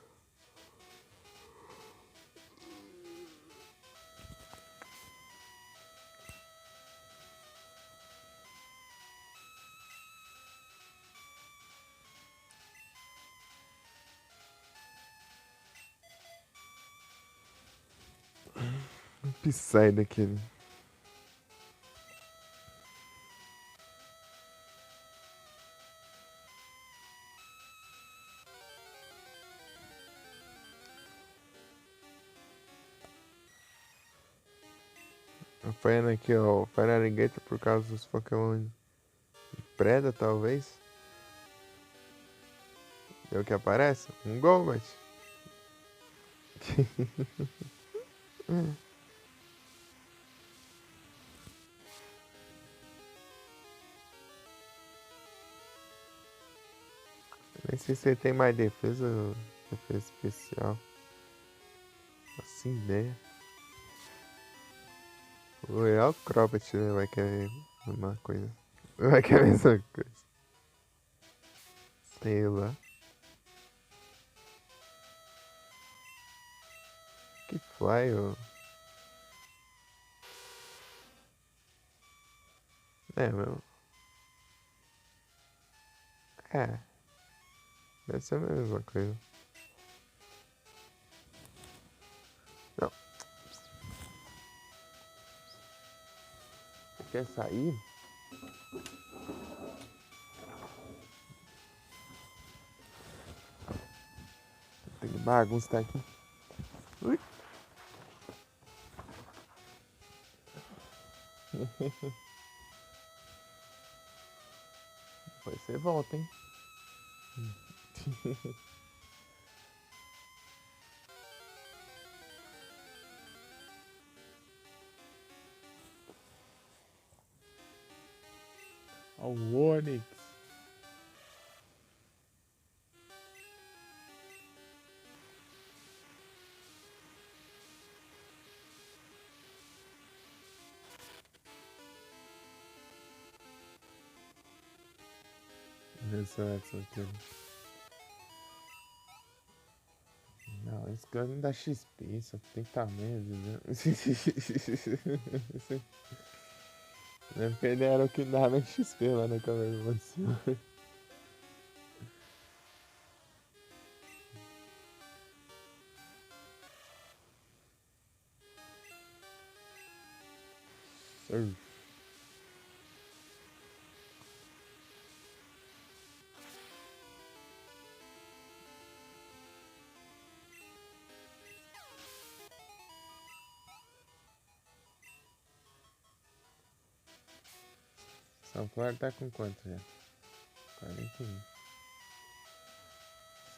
Psy daquele. Apanhando aqui, ó, o Feraligatr por causa dos Pokémon Preda, talvez. É o que aparece? Um Golbat. Nem sei se ele tem mais defesa ou defesa especial. Assim, ideia. O Real Crobat, né? Vai querer uma coisa. Vai querer a mesma coisa. Sei lá. Que fly, ó. É, meu. É. Deve ser a mesma coisa. Não. Você quer sair? Tem que bagunça aqui. Ui. Depois você volta, hein? Ó, o Onix. Exato, aqui. Não, esse cara não dá XP, só tem tamanho, né? Ele era o que dava XP lá na conversação. Surf. Sunflower tá com quanto já? 41.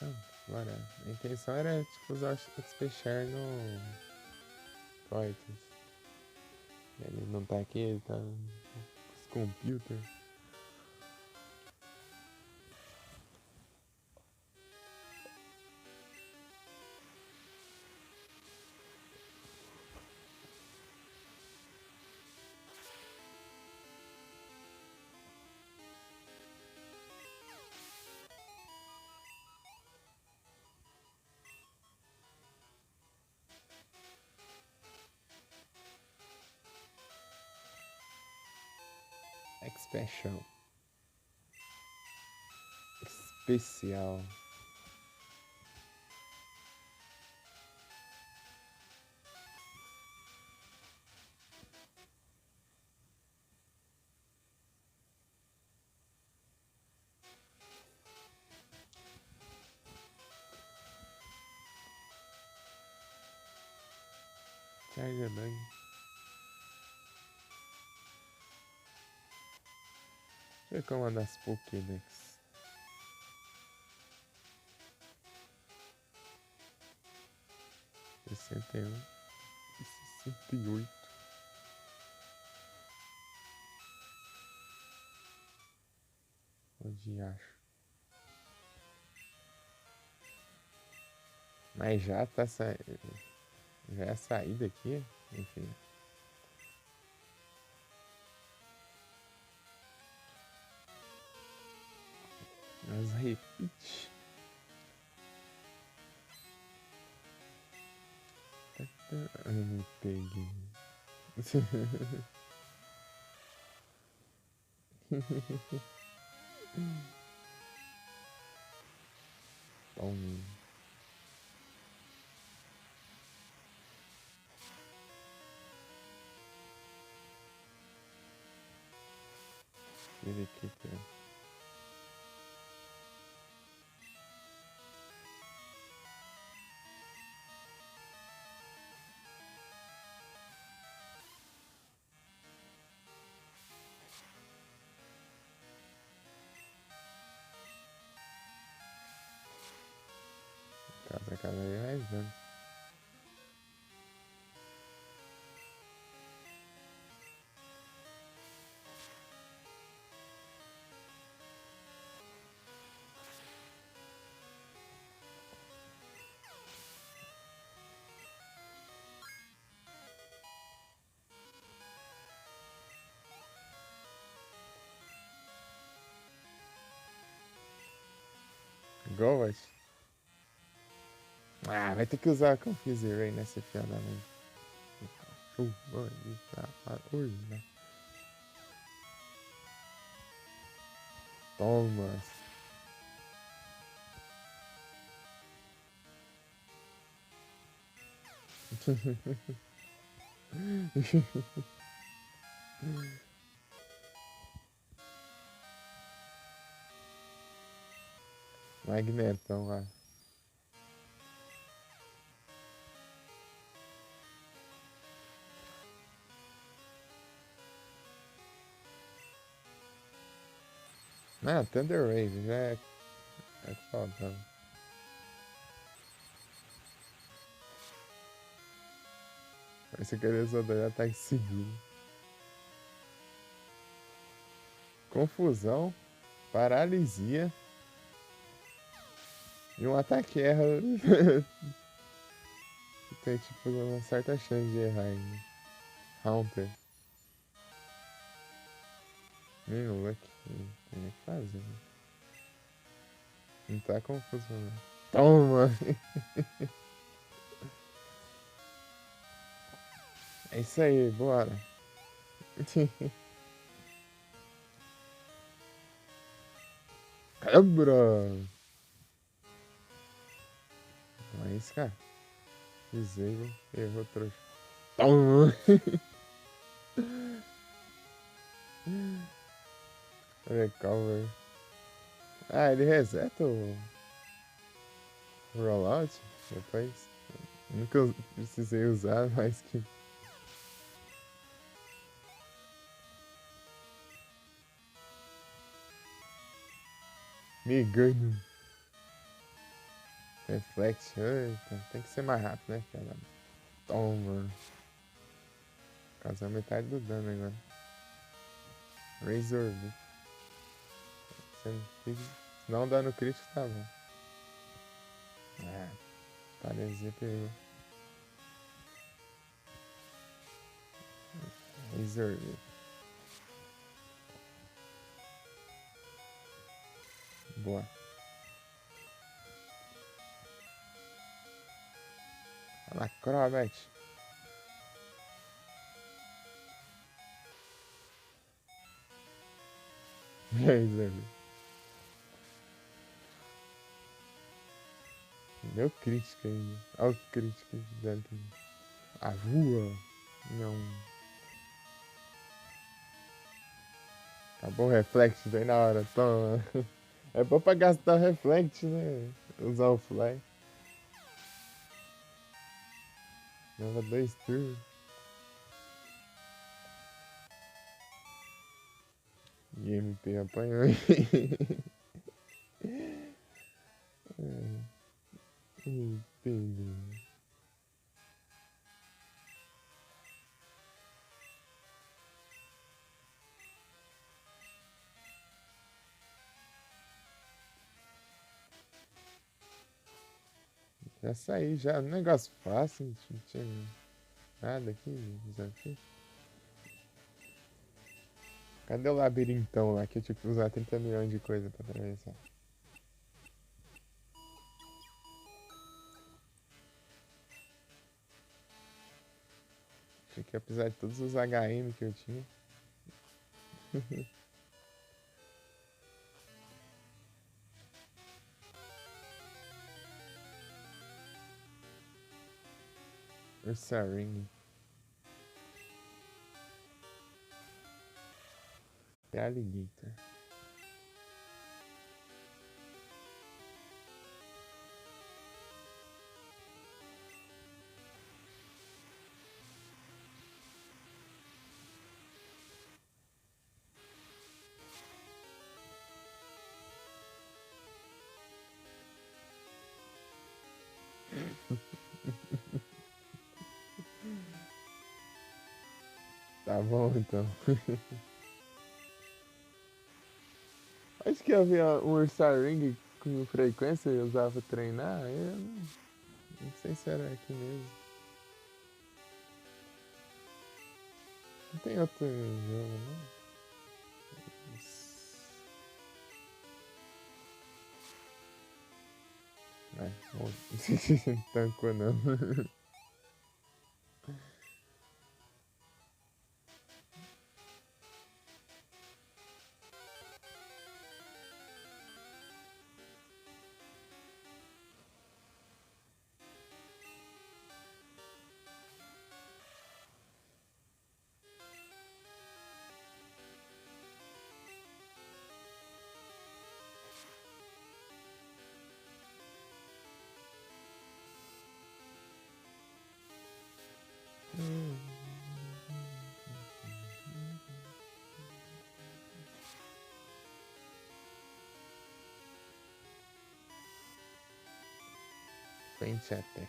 Sunflower. A intenção era tipo, usar o XP Share no Fortress. Ele não tá aqui, ele tá com os computer. Special. Especial. Charger Bug. Deixa eu ver como é das Pokédex. 61 e 68. Onde acho? Mas já tá já é saída aqui? Enfim. Mas repeat. Ai, peguei. Bom. Periquita. cada vez mais dano. Goat. Ah, vai ter que usar a Confuse Ray nessa filha da mãe. Ui, né? Toma. Magnetão lá. Não, Thunder Wave já é foda. Esse aquecedor já tá em seguida. Confusão, paralisia e um ataque erra. Tem tipo uma certa chance de errar ainda. Haunter. Luck. Tem nem o que fazer. Né? Não tá confuso não. Toma! É isso aí, bora. Cabra! Não é isso, cara. Disable, errou trouxa. Toma! Recover. Ah, ele reseta o rollout depois. Nunca precisei usar, mas que. Me engano. Reflect. Eita, tem que ser mais rápido, né, cara? Toma. Causou metade do dano agora. Razor. Se não dano crítico, tá bom. Ah, parecia pegou. Razor. Boa. Acrobat. Razor. Deu crítica ainda. Olha o crítico dando. A rua. Não. Acabou o reflect bem na hora. Toma. É bom pra gastar o reflect, né? Usar o fly. Leva 2 turnos. E MP apanhou. MP. Já saí, já. Negócio fácil. Não tinha nada aqui. Desafio. Cadê o labirintão lá que eu tive que usar 30 milhões de coisa pra atravessar? Achei que apesar de todos os HM que eu tinha. Ursa Ring. Alligator. Tá bom, então. Acho que havia um Ursa Ring com frequência e usava pra treinar. Eu não sei se era aqui mesmo. Não tem outro jogo, não? Ai, bom. Tancou não. Feint Attack.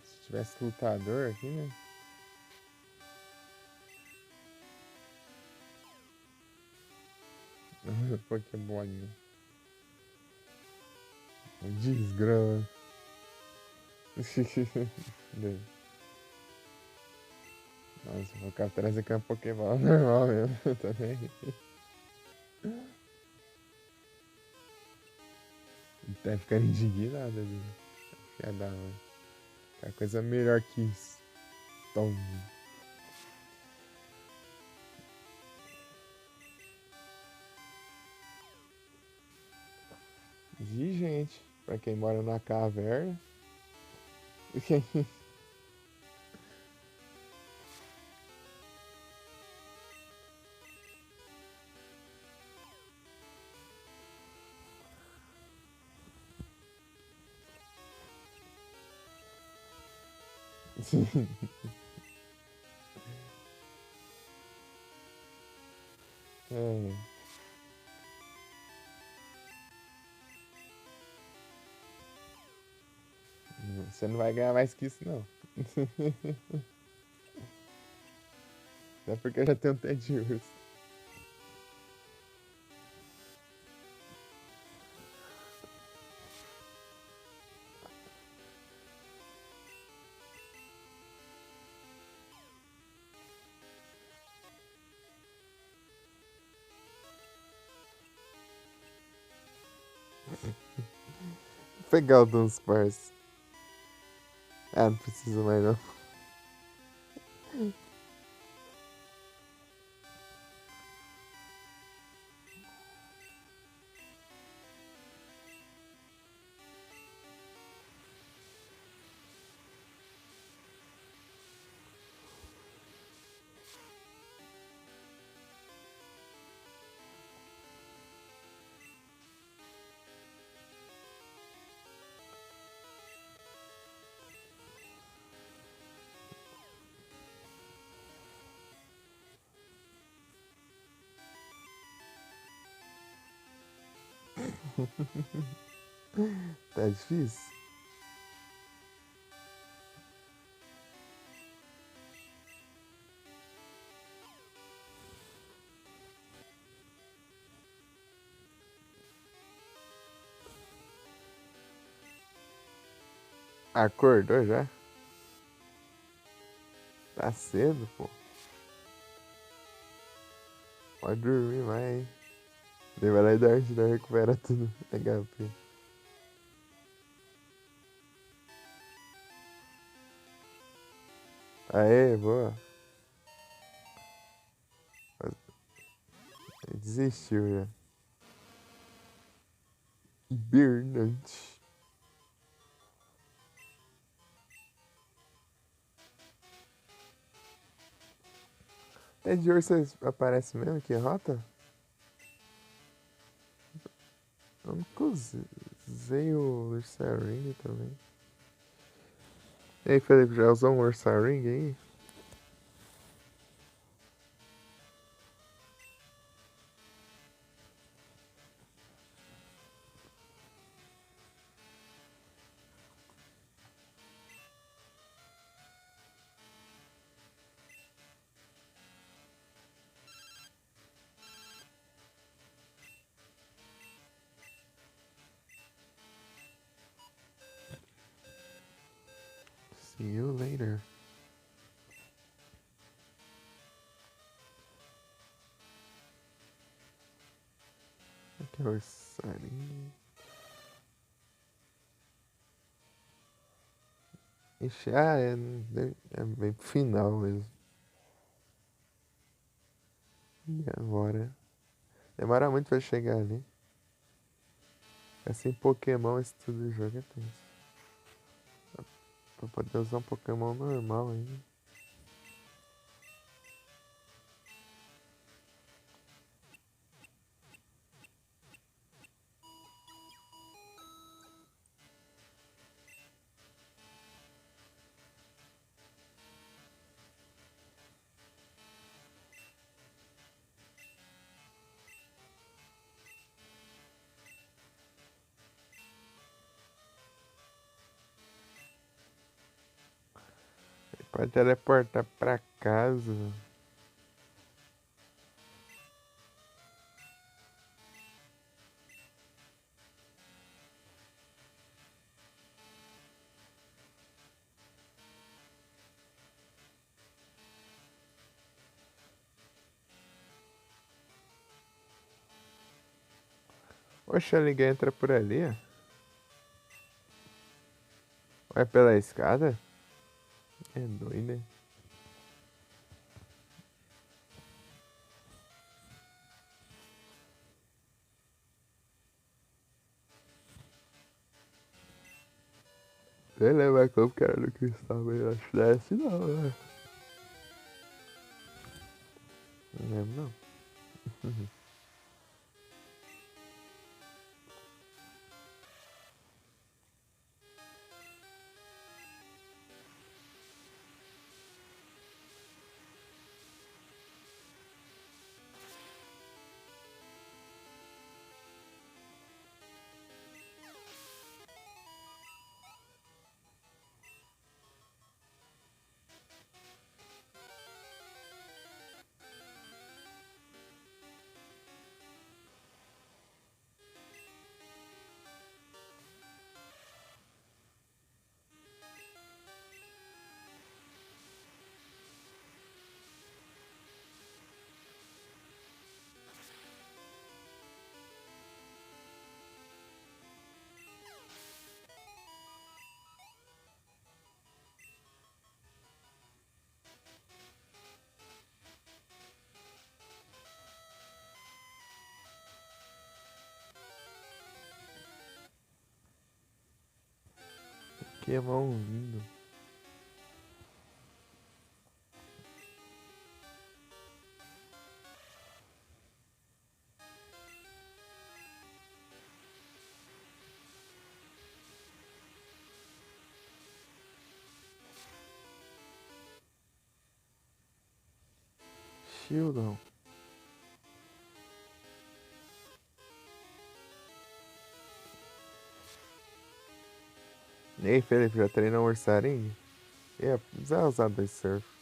Se tivesse lutador aqui, né? Pokébolinha. Desgrama. Nossa, vou ficar atrás aqui uma Pokébola normal mesmo também. Até ficar indignado ali. Que é da hora. Que coisa melhor que isso. Tom. De gente. Pra quem mora na caverna. É. Você não vai ganhar mais que isso, não. Até porque eu já tenho um Ted Urso. Vou pegar o Dunsparce. Ah, não preciso mais não. Tá difícil? Acordou já? Tá cedo, pô. Pode dormir mais. Daí vai lá e Darth recupera tudo. HP. Aê, boa. Desistiu já. Hibernante. É de Ursa aparece mesmo que rota? Eu nunca usei o Ursa Ring também. E aí, Felipe, já usou um Ursa Ring aí? See you later. Aqui é o Sarinho. Ixi, é bem pro final mesmo. E agora? Demora muito pra chegar ali. Assim, Pokémon, esse tudo do jogo é tenso. Pra poder usar um Pokémon normal ainda. Pode teleportar pra casa. Oxe, a liga entra por ali, ó. Vai pela escada? É doido, hein? Sei lá, mas como que era no cristal, mas eu acho que desce não, né? Não lembro não. Que mão vindo. Shieldon. E aí, Felipe, já treinou um ursarinho? É, vai usar dois surf.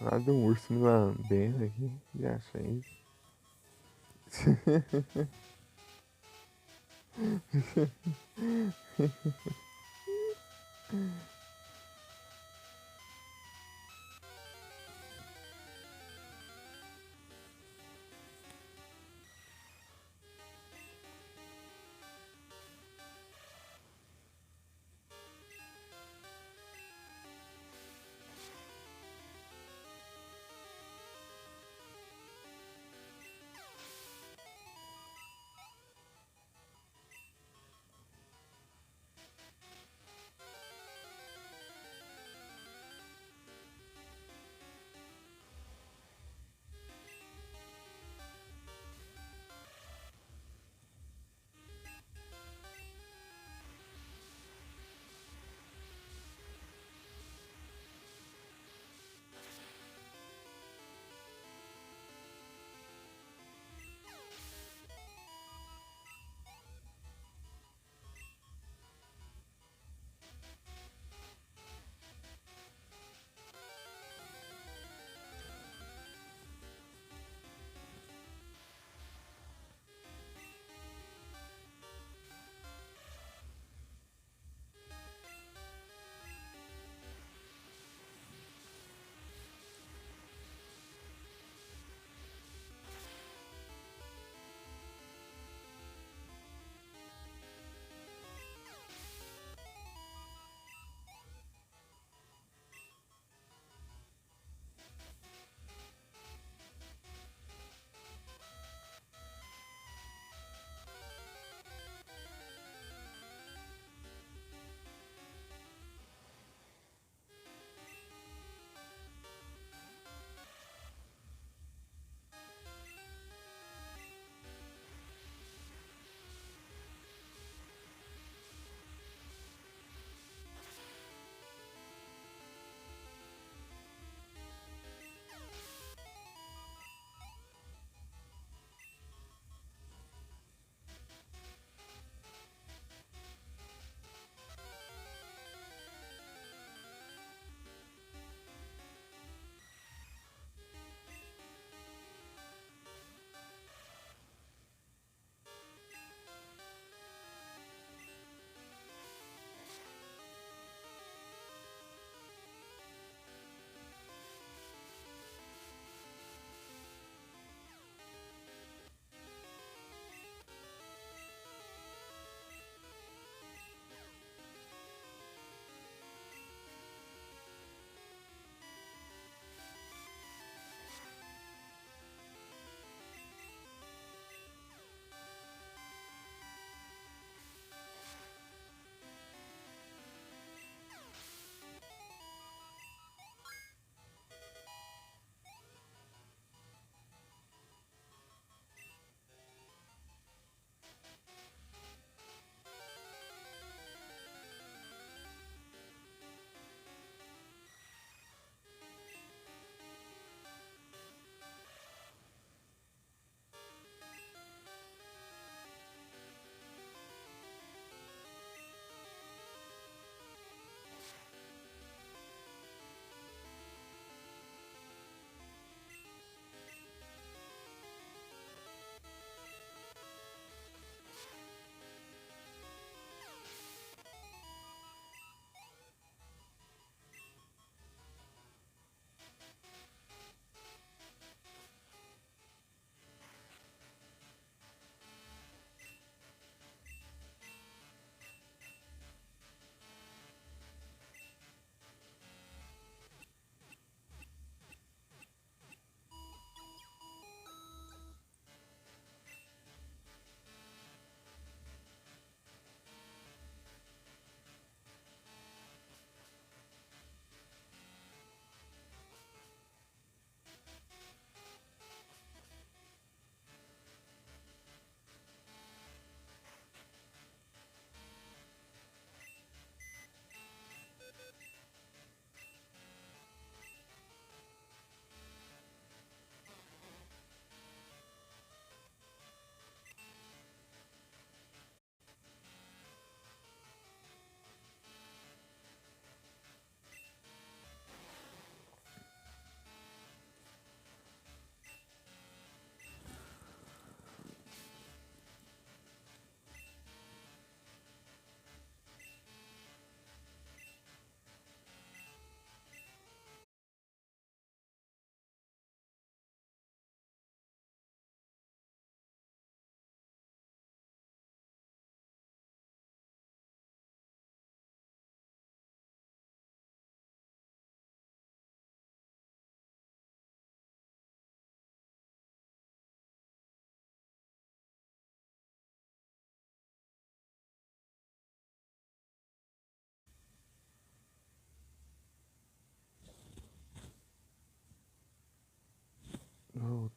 Lá de um urso me lambendo aqui. Já achei isso.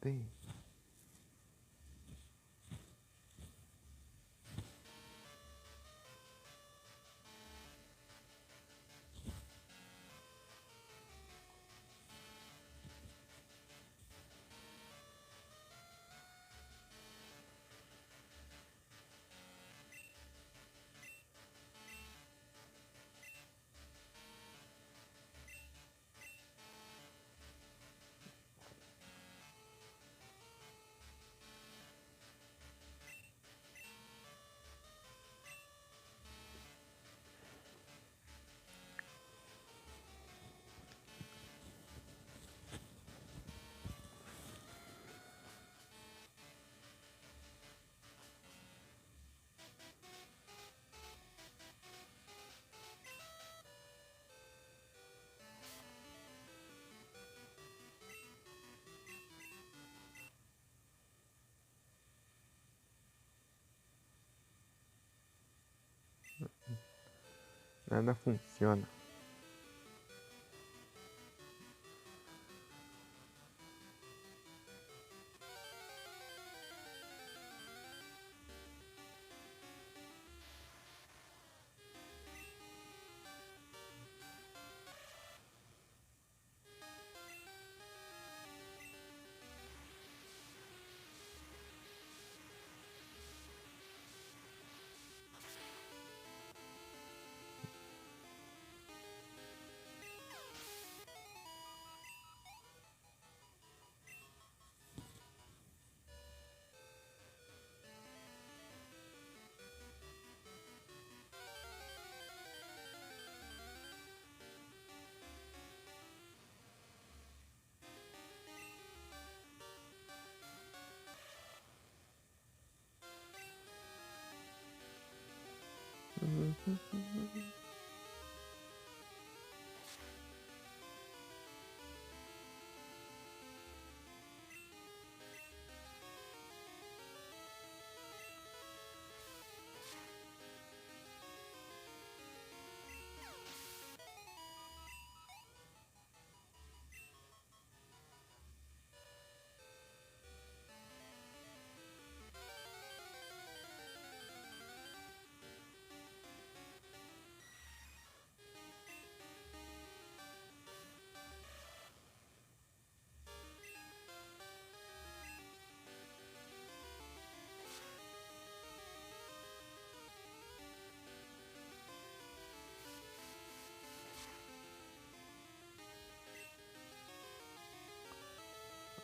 tem. Nada funciona.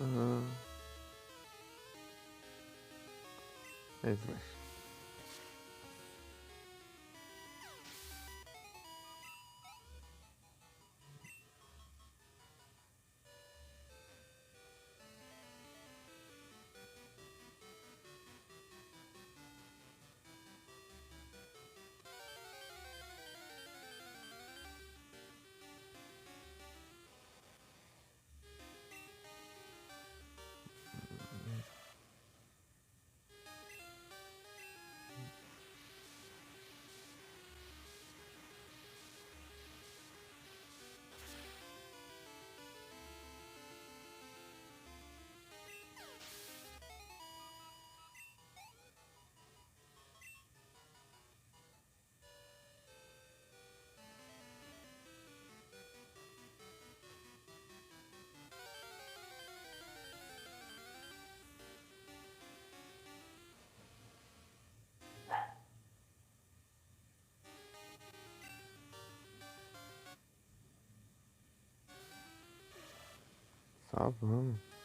Ah, Slash. Só vamos.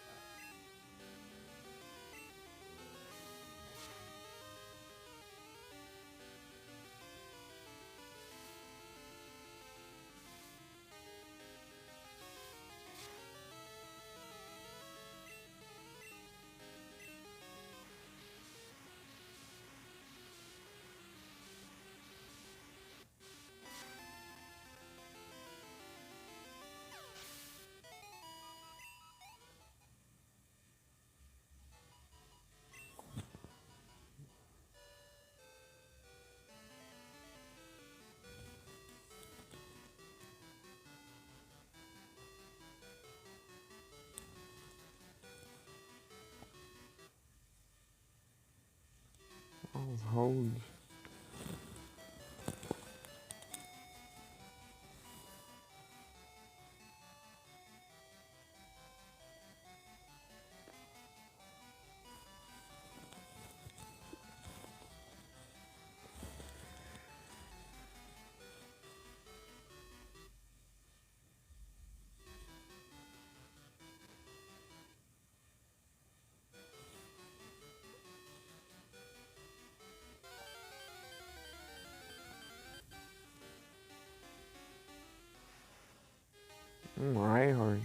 Um Rhyhorn.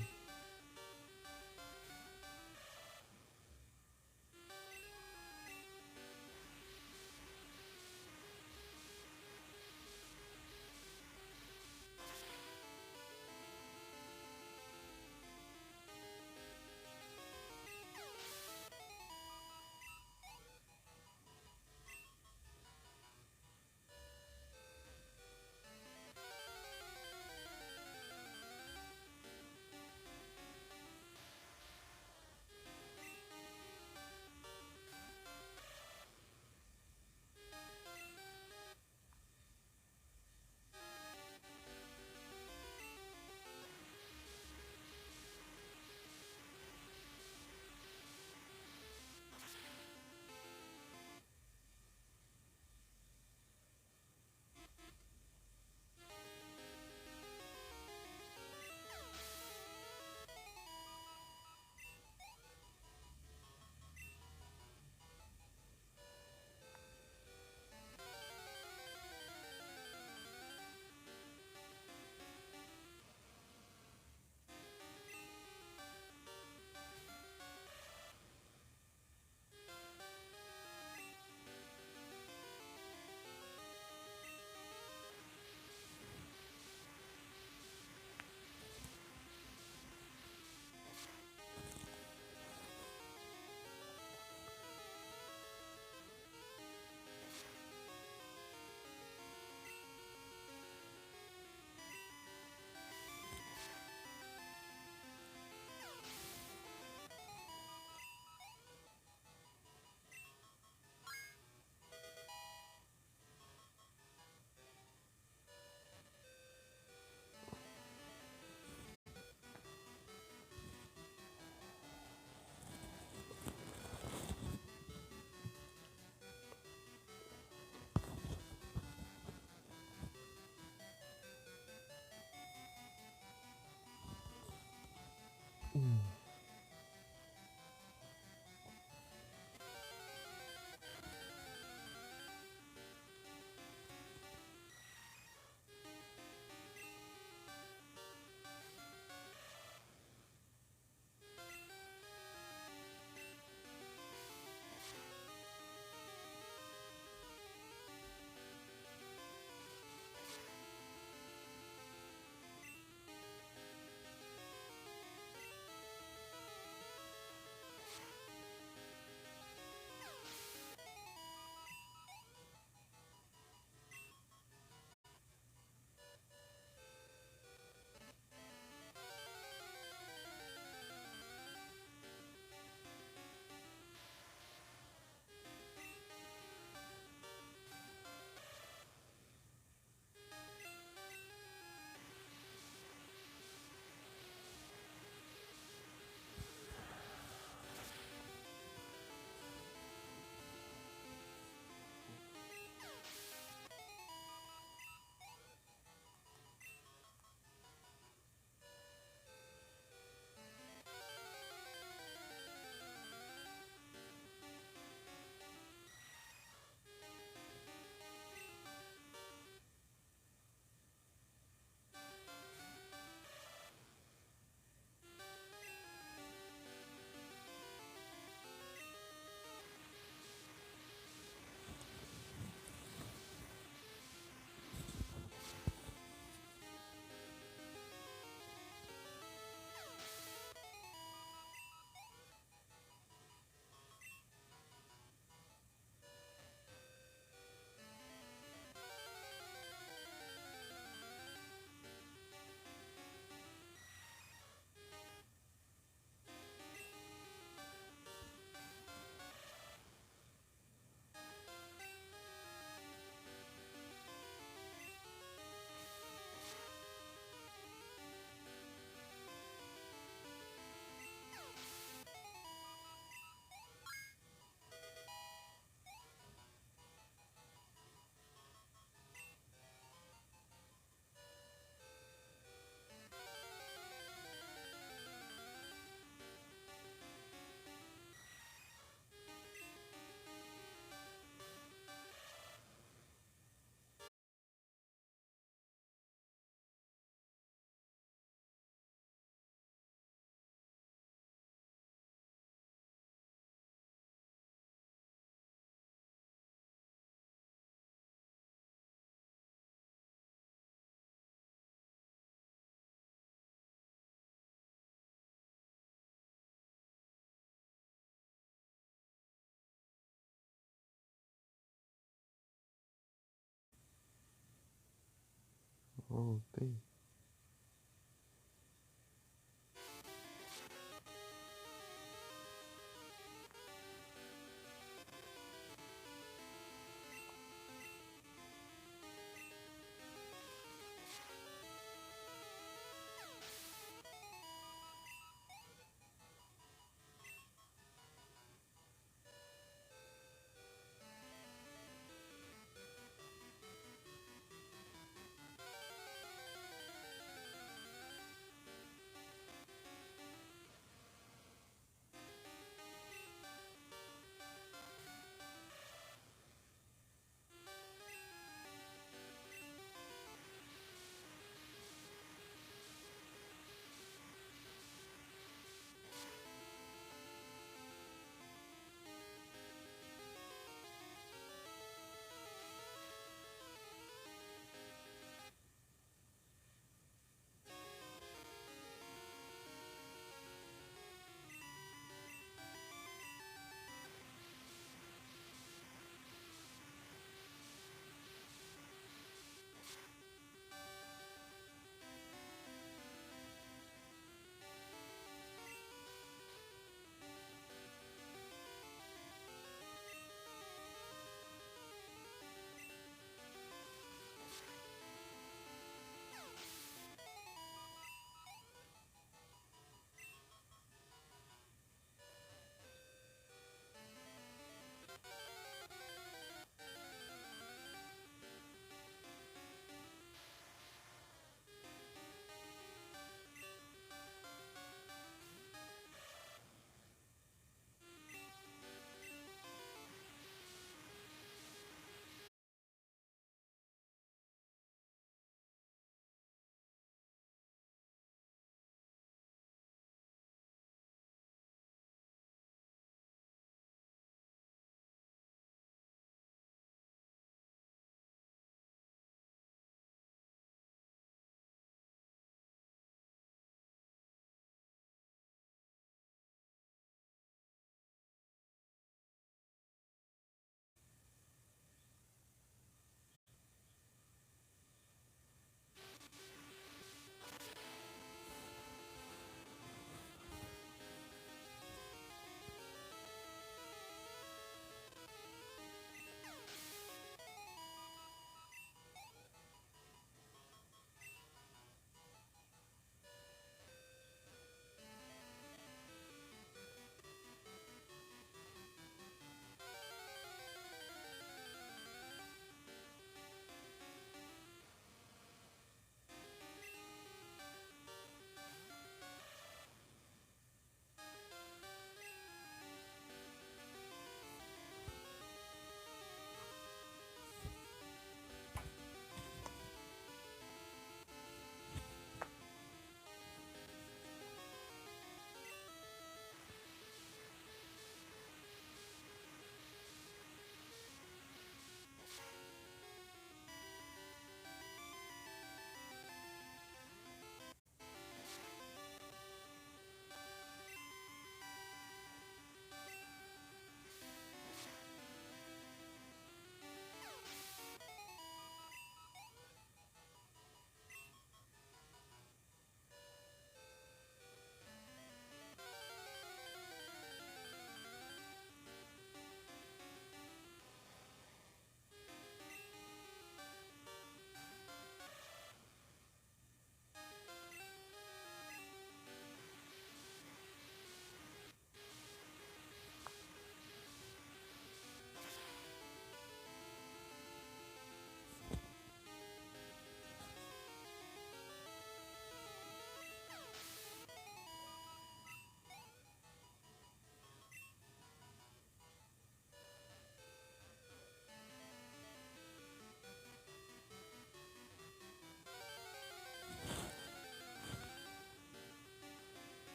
Voltei.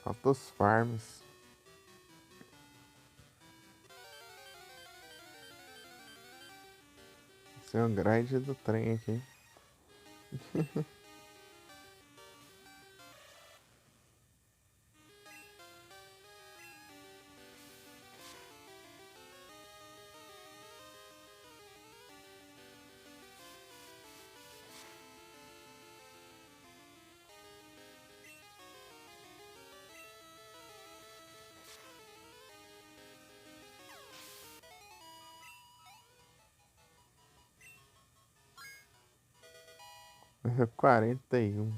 Falta os farms. Esse é o grind do trem aqui. É 41.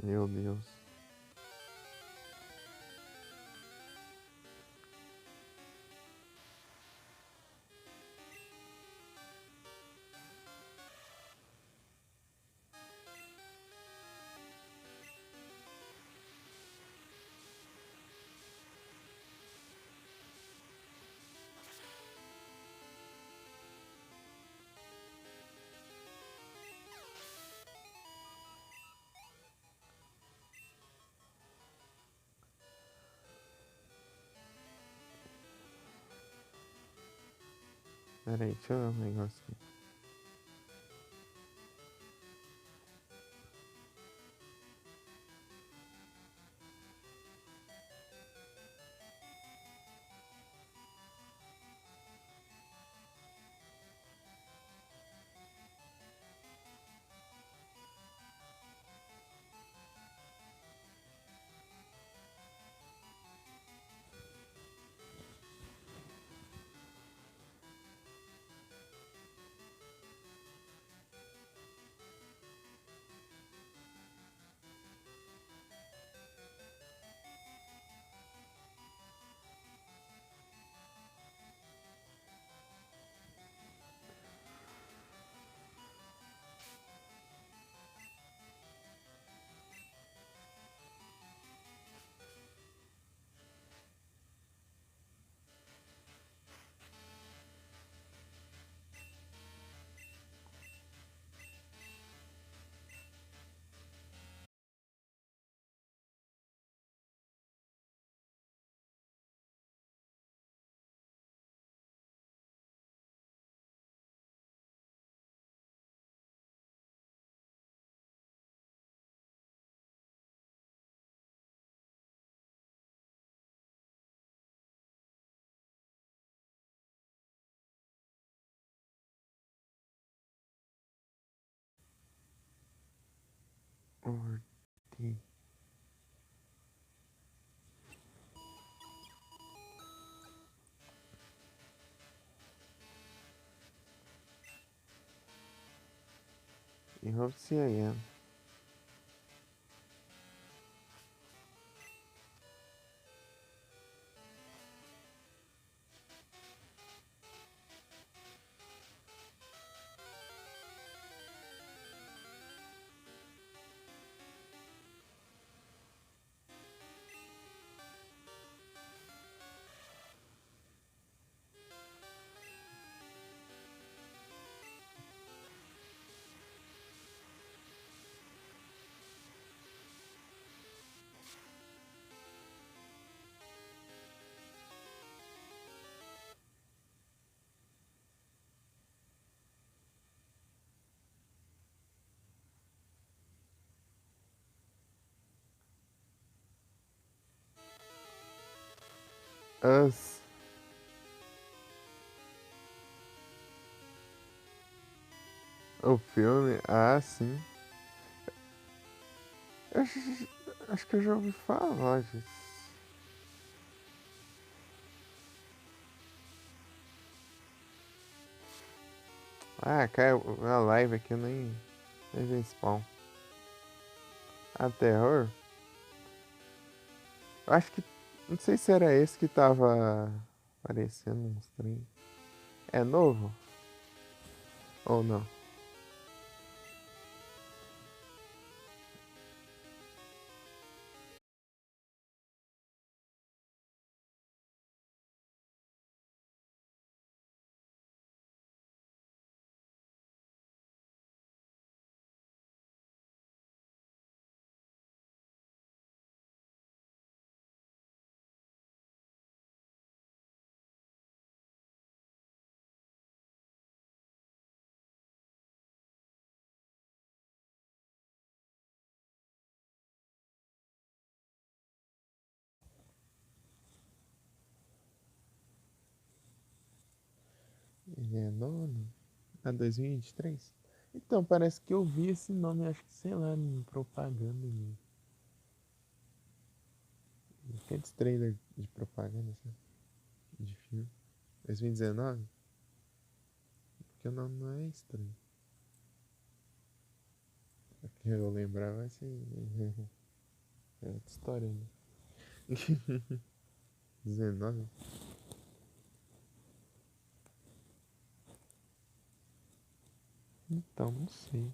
Meu Deus. Pera aí, deixa eu ver um negócio aqui. Ordem. E hope see again. Us. O filme? Ah, sim. Acho que eu já ouvi falar disso. Ah, caiu na live aqui, eu nem vi spawn. Ah, terror? Eu acho que. Não sei se era esse que tava aparecendo uns trem. É novo? Ou não? Ele é nono? A 2023? Então, parece que eu vi esse nome, acho que, sei lá, em propaganda. Aqueles trailer de propaganda, sabe? De filme. 2019? Porque o nome não é estranho. Porque eu lembrava assim. É outra história, né? 19? Então, não sei.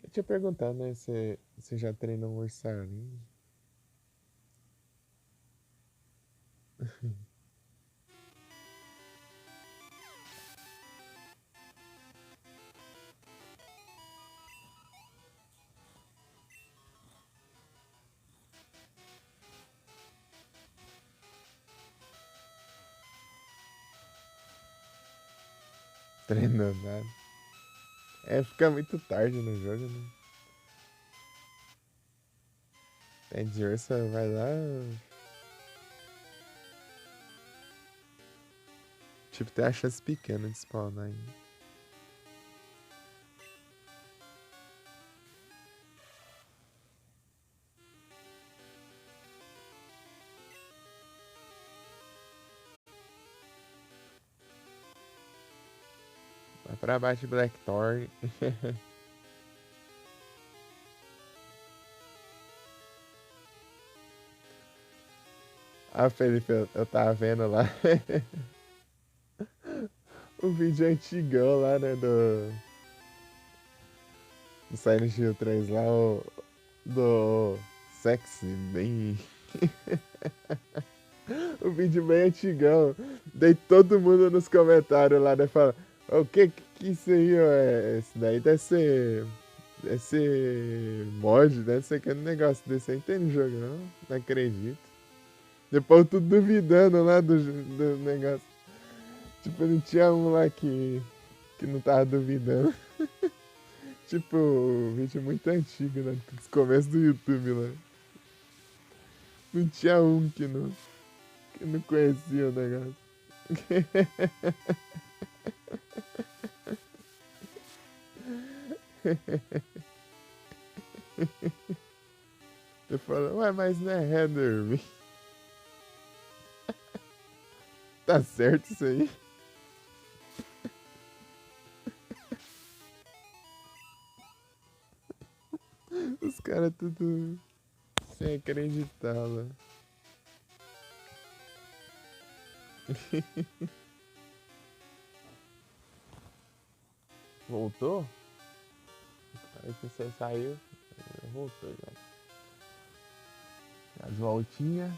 Eu tinha perguntado, né? Você já treinou um ursarinho? Treinou nada. É, fica muito tarde no jogo, né? Pé de ursa vai lá. Tipo, tem a chance pequena de spawnar ainda. Vai pra baixo de Blackthorn. Ah, Felipe, eu tava vendo lá o vídeo antigão lá, né, do Silent Hill 3 lá, do sexy, bem... o vídeo bem antigão. Daí todo mundo nos comentários lá, né, fala, o que isso aí, ó, esse daí deve ser... Deve ser mod, né? Você quer um negócio desse aí? Tem no jogo, não? Não acredito. Depois tudo duvidando lá do negócio. Tipo, não tinha um lá que não tava duvidando. Tipo, vídeo muito antigo, né? Dos começos do YouTube lá. Não tinha um que não conhecia o negócio. Você fala, ué, mas não é Heather. Tá certo isso aí? Os caras tudo sem acreditar lá. Voltou? Aí que você saiu, voltou já. As voltinhas.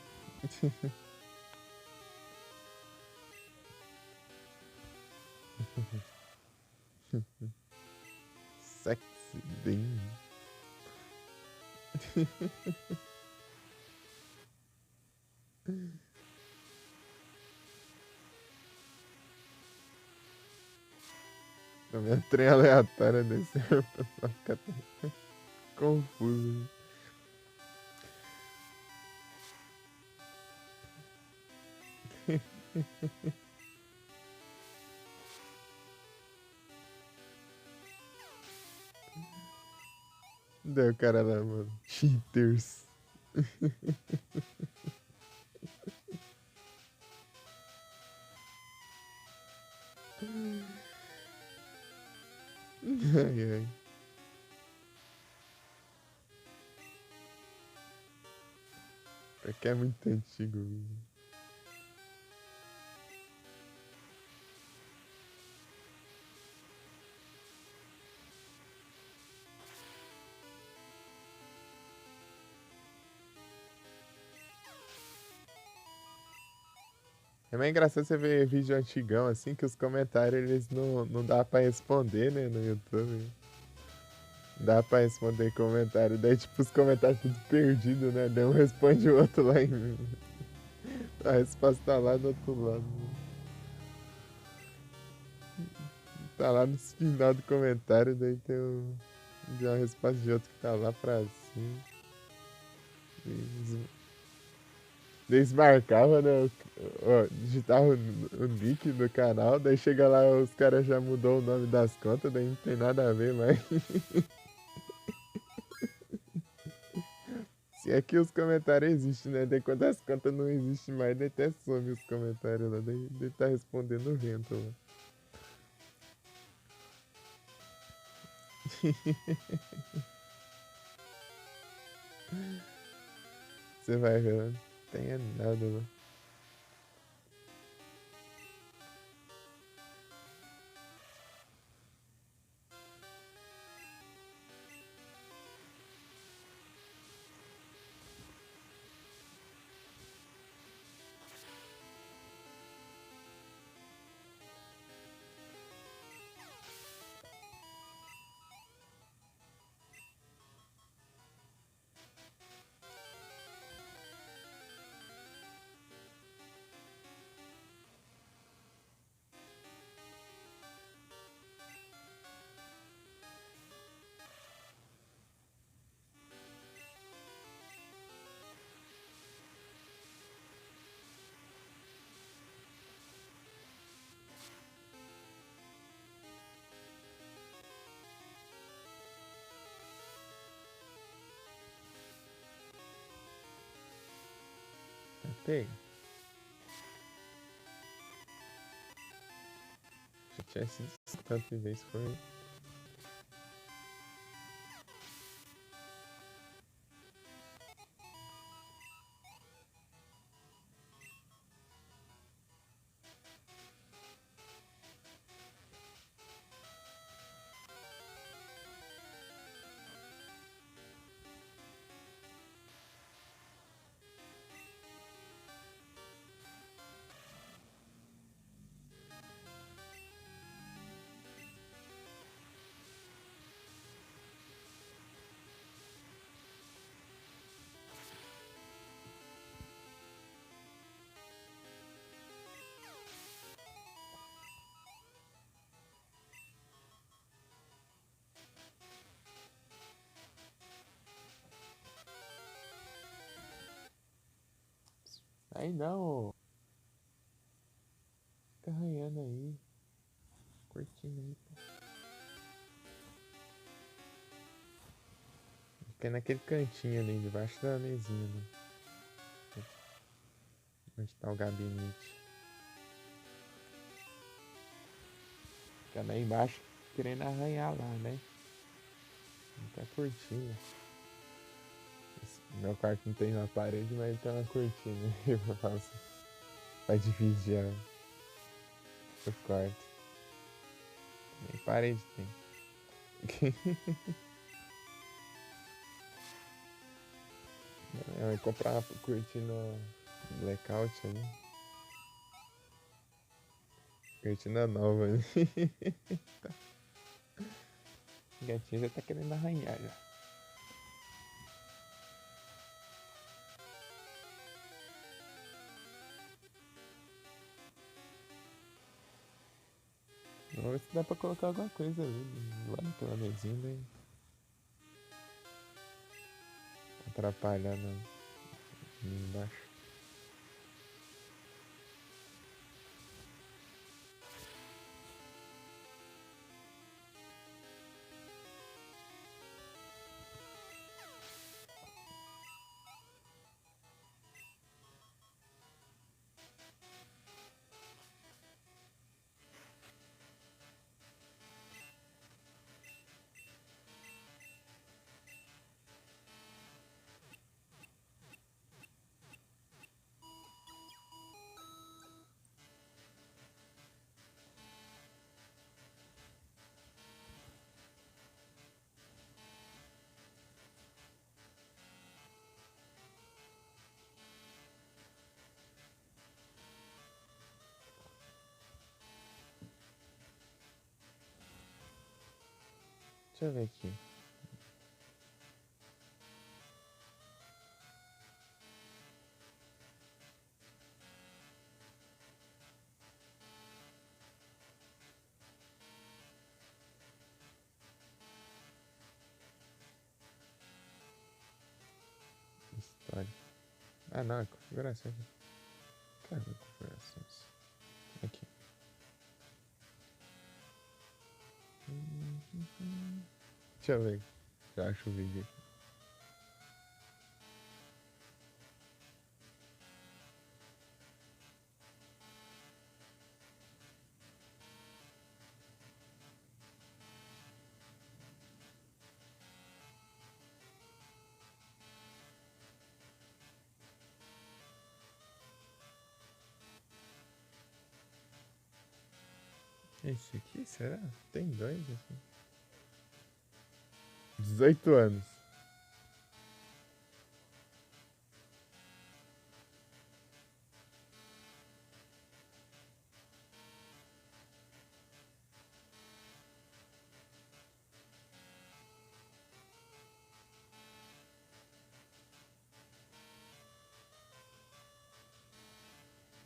Sexy Bean. Na minha trem aleatória desse, o pessoal fica até confuso. Daí o cara lá, mano. Cheaters. Ai, ai. É que é muito antigo o vídeo. É mais engraçado você ver vídeo antigão assim, que os comentários eles não dá pra responder, né, no YouTube. Dá pra responder comentário. Daí, tipo, os comentários tudo perdido, né? Daí um responde o outro lá em. A resposta tá lá do outro lado. Tá lá no final do comentário, daí tem o. Já a resposta de outro que tá lá pra cima. Des- Desmarcava, né? Ó, digitava o nick do canal, daí chega lá, os caras já mudou o nome das contas, daí não tem nada a ver mais. Se é que os comentários existem, né? Daí quando as contas não existem mais, daí até some os comentários lá, daí tá respondendo o vento lá. Você vai ver, não tem nada lá. Pega. Já tinha sido tantas vezes por aí. Aí não, fica arranhando aí, curtindo aí, pô. Fica naquele cantinho ali, debaixo da mesinha, né? Onde tá o gabinete. Fica lá embaixo querendo arranhar lá, né? Não tá curtindo. Meu quarto não tem uma parede, mas tem uma cortina. Eu faço pra dividir o quarto. Nem parede tem. Eu ia comprar uma cortina blackout ali. Cortina nova ali. O gatinho já tá querendo arranhar já. Vamos ver se dá pra colocar alguma coisa ali. Lá naquela mesinha, daí atrapalhar ali embaixo. Deixa eu ver aqui. histórico. Ah, não, é configuração aqui. Cadê configurações? Aqui. Deixa eu ver. Já acho o vídeo aqui. Esse aqui, será? Tem dois assim? 18 anos.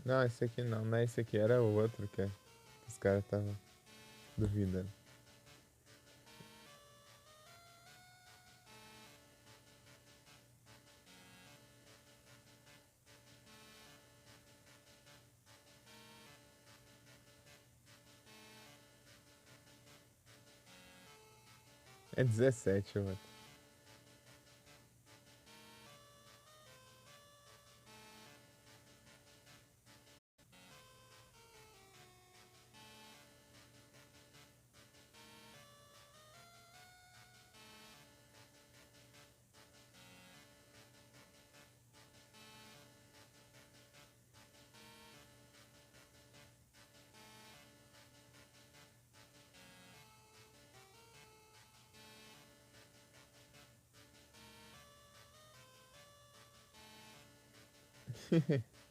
Não, esse aqui não. Não é esse aqui. Era o outro que os caras estavam duvidando. É 17 o outro.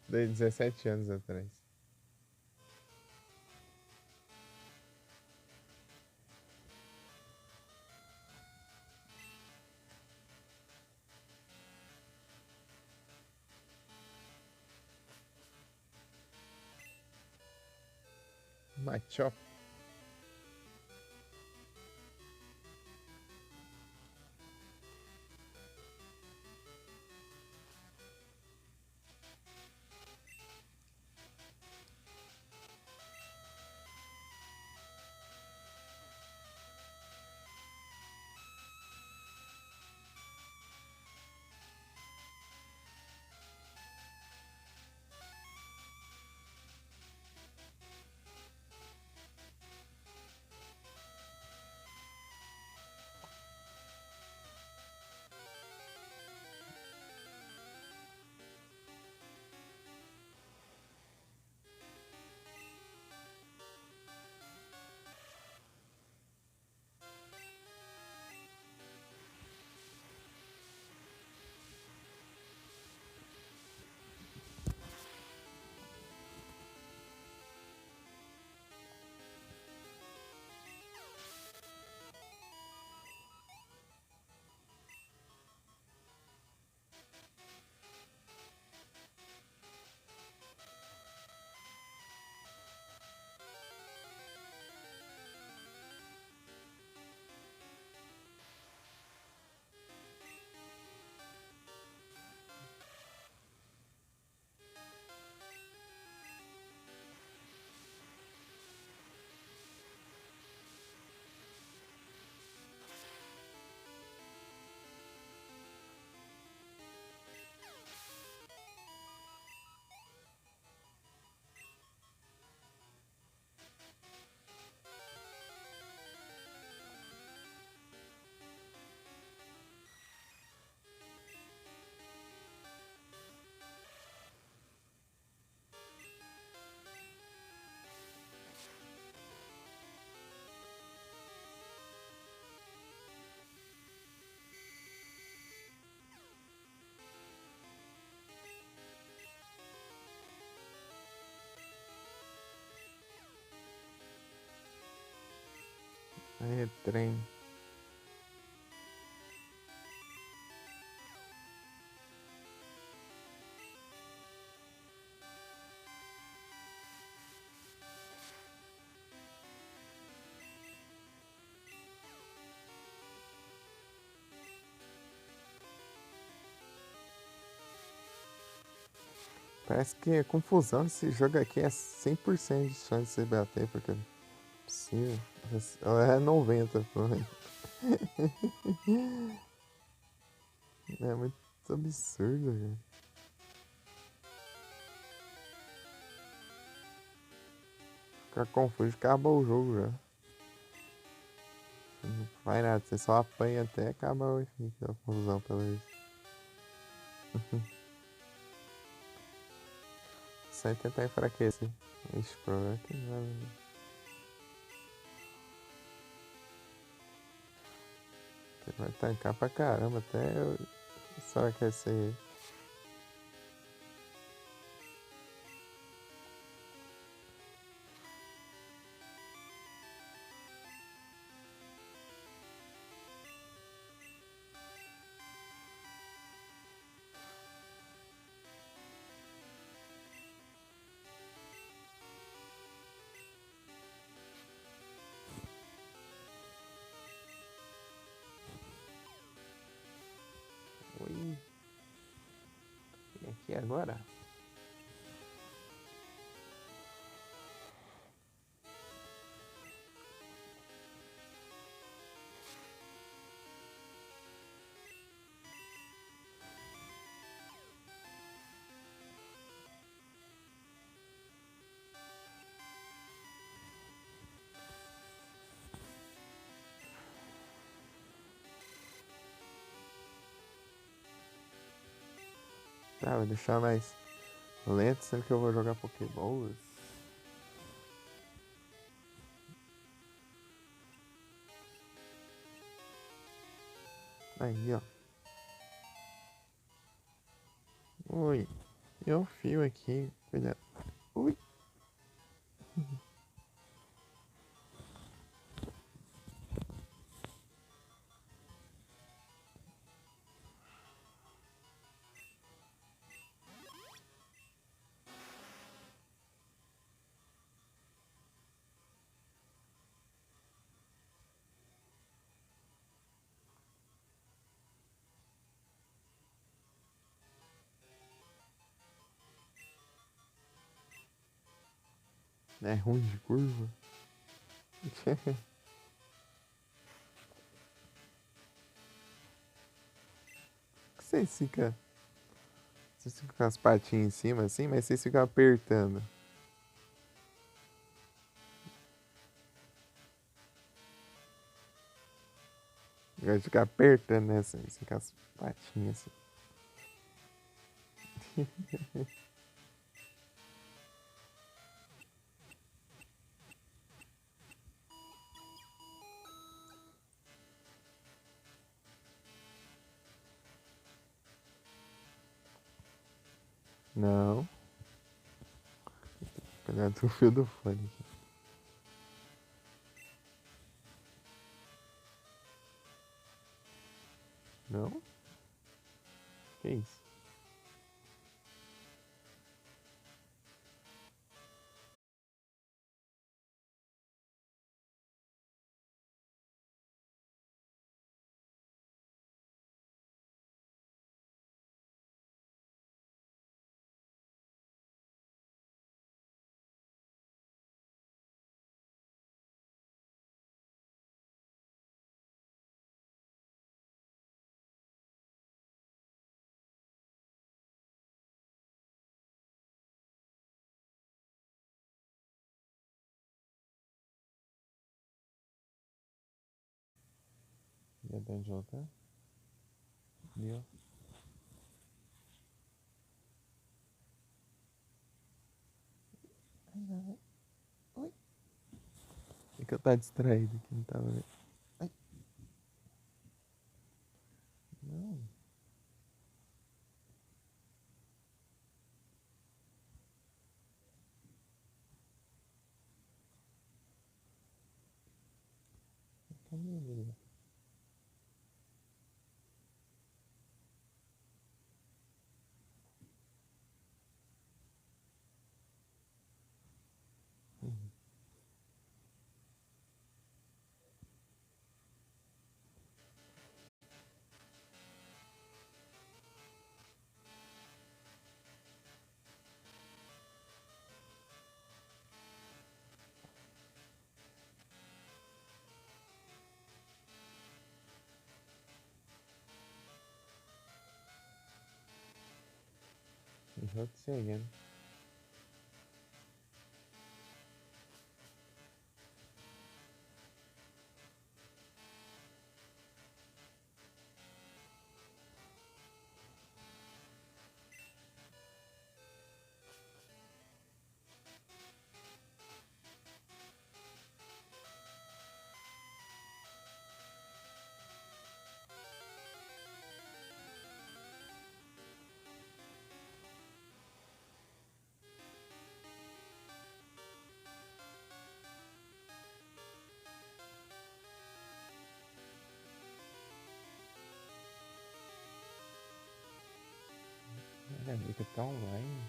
De 17 anos atrás. Machop. Aí é trem. Parece que é confusão. Esse jogo aqui é 100% de chance de você bater, porque não é possível. É 90, pô. É muito absurdo, velho. Ficar confuso, acabou o jogo já. Não vai nada, você só apanha até acabar a confusão, pelo menos. Sem tentar enfraquecer. Ixi, o problema é que não vai. Você vai tancar pra caramba até eu só aquecer. Oi. E aqui agora? Tá, vou deixar mais lento, sendo que eu vou jogar Pokéballs. Aí, ó. Ui. E o fio aqui. Cuidado. Ui. É ruim de curva. Vocês ficam. Vocês ficam com as patinhas em cima assim, mas vocês ficam apertando. Eu gosto de ficar apertando, né? Assim com as patinhas assim. Não. Cuidado com o fio do fone aqui. Não? Que isso? E de onde voltar? Viu? Oi. É que eu tava distraído aqui, não tava vendo. Ai. Não. Cadê ele? Ich würde sagen. É, fica tão online.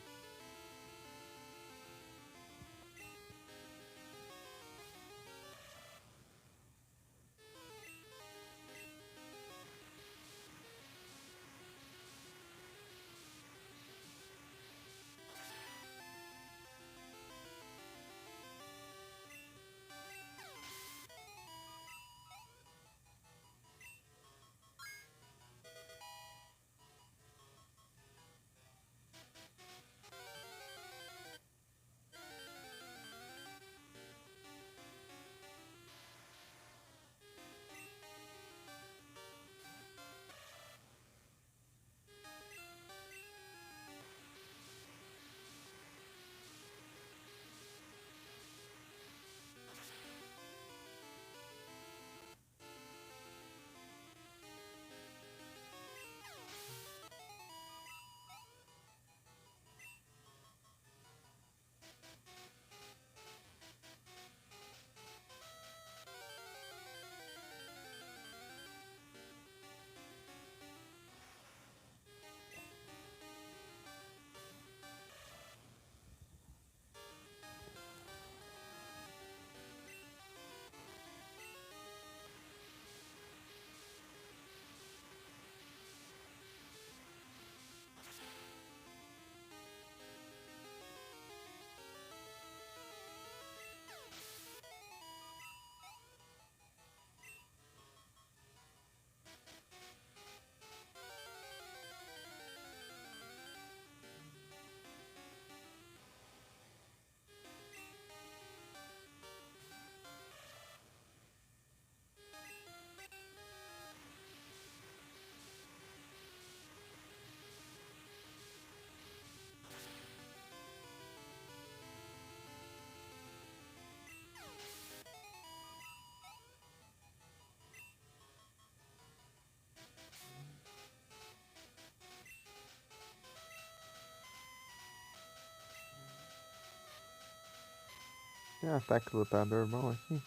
Tem um ataque lutador bom aqui.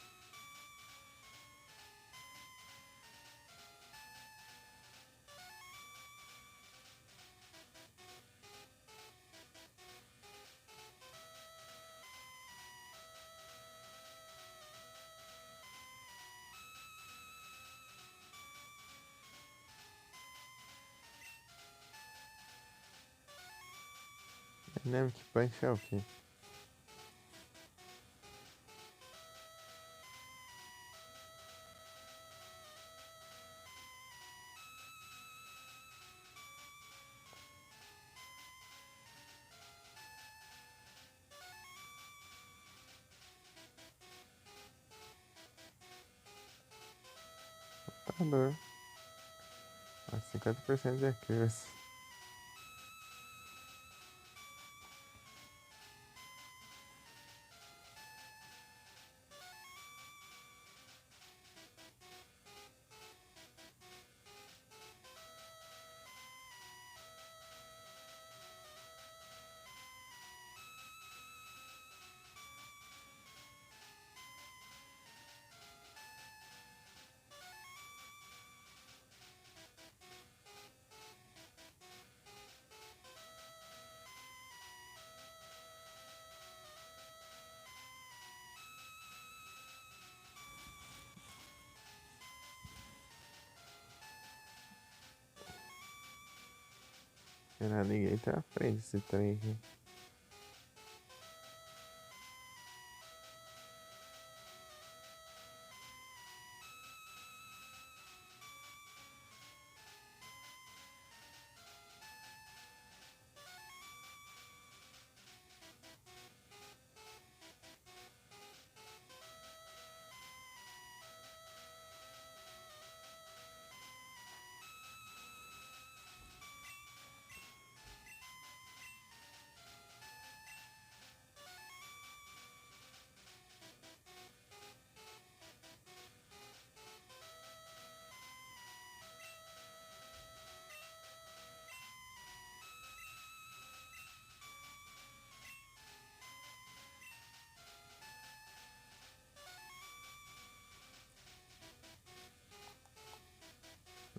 Lembra que punch é o quê? Lutador. A 50% de accuracy. Será ninguém tá à frente desse trem aqui.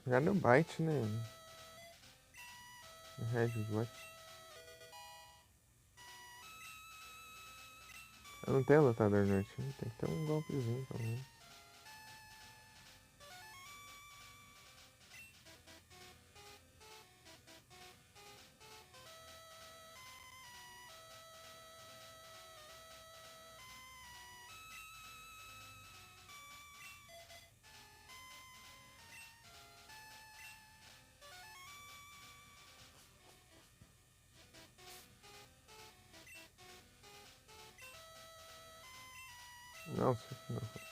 Já no Byte, né? No Red Bot. Eu não tenho lutador no time, tem que ter um golpezinho pelo menos. Não, não.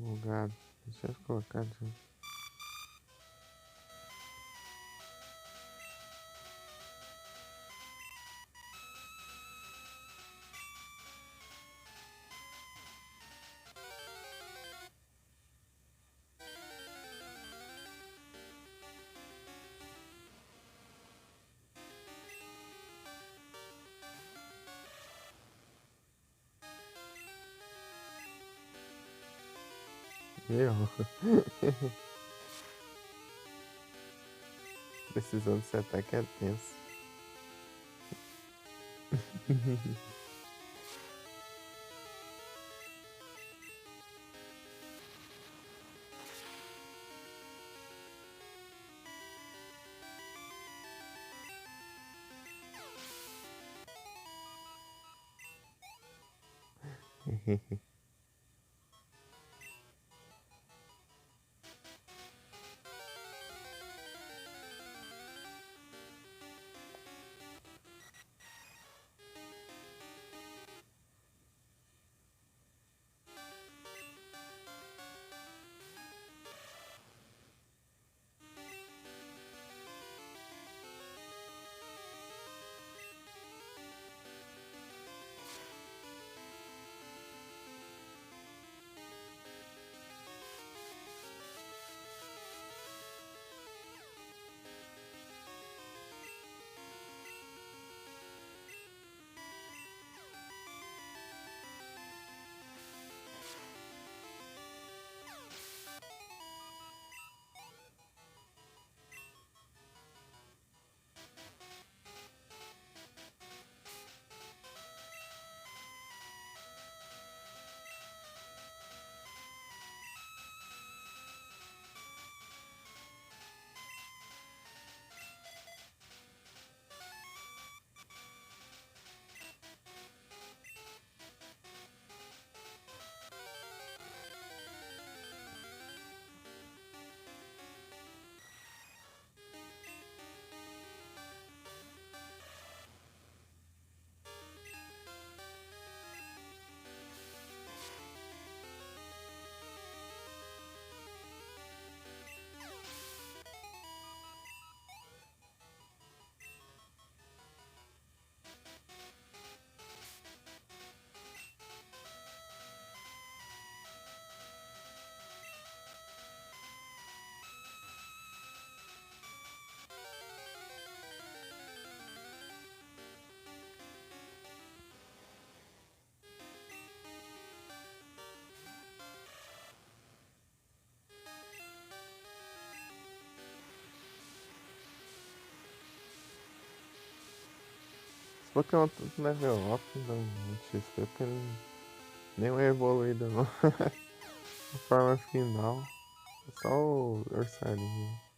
Bugado. Deixa eu colocar de novo. Errou. Precisão desse ataque é tenso. Pokémon tudo level up, não muito XP, porque nenhum é evoluído não. A forma final, é só o Ursarinho.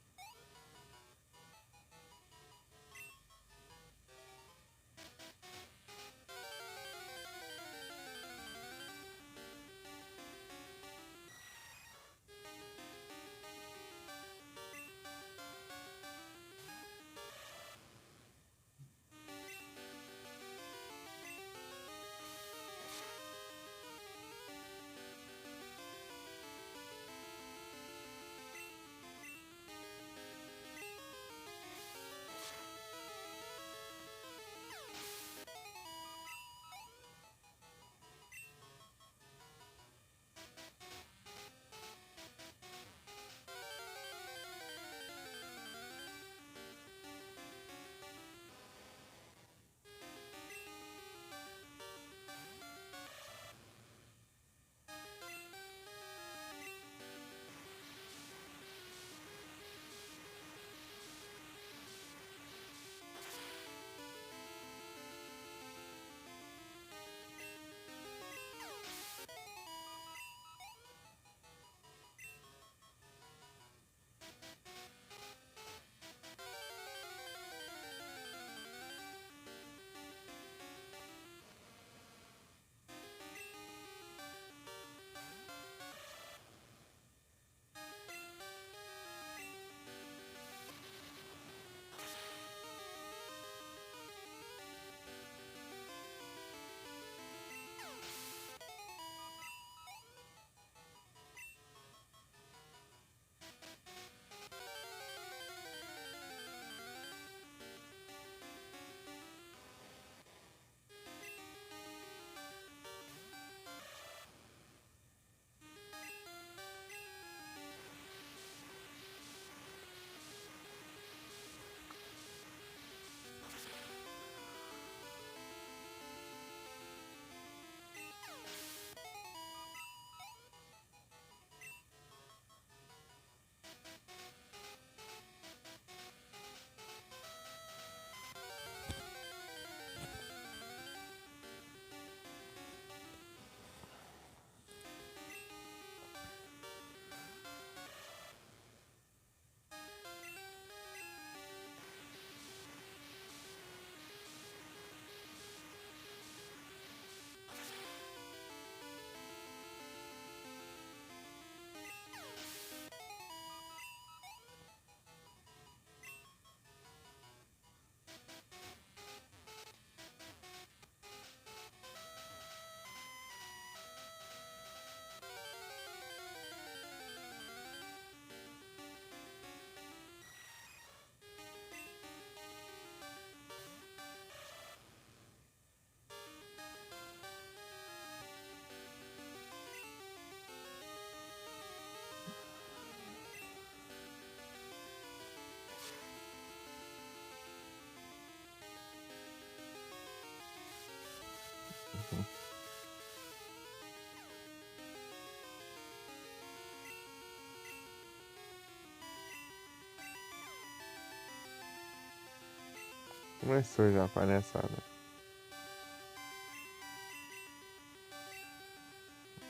Começou já a palhaçada.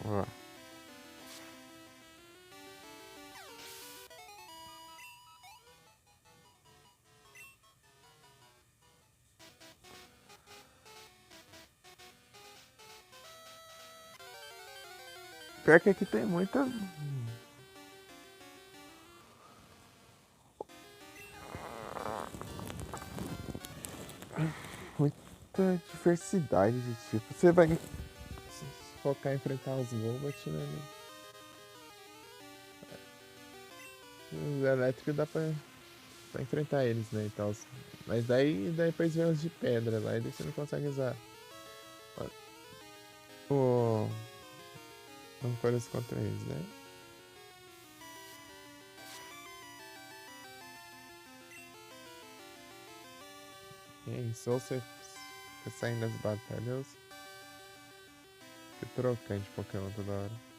Ó. Pior que aqui tem muita diversidade de tipo. Você vai se focar em enfrentar os Golbat, né? Os elétricos dá pra enfrentar eles, né? E tal. Mas daí depois vem os de pedra lá e daí você não consegue usar. O. Não for contra eles, né? E é isso, ou você fica saindo das batalhas, fica trocando de Pokémon toda hora.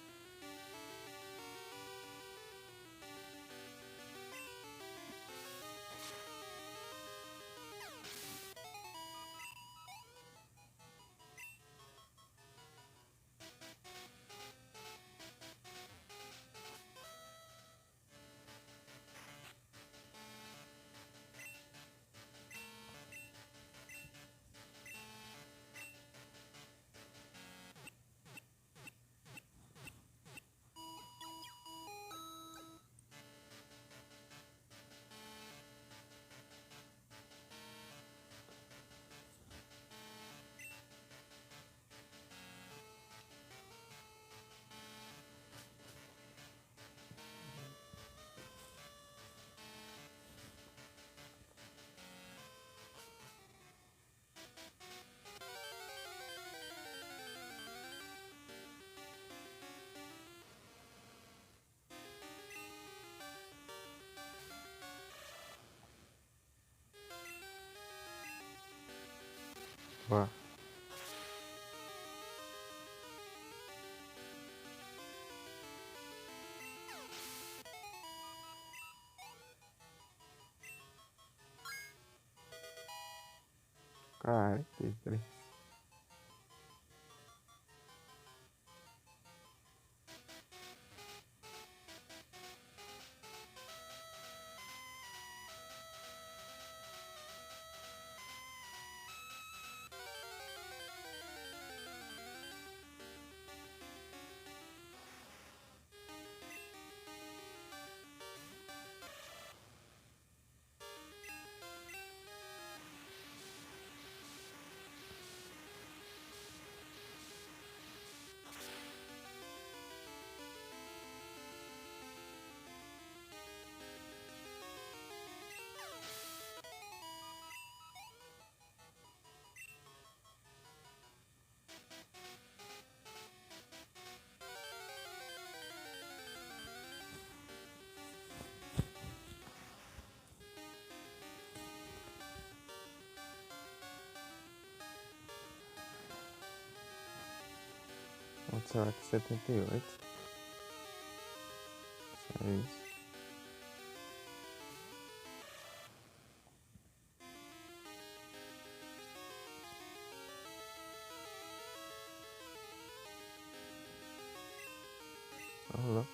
Ó. Cara, que triste. Será que 78? Só isso. Alô?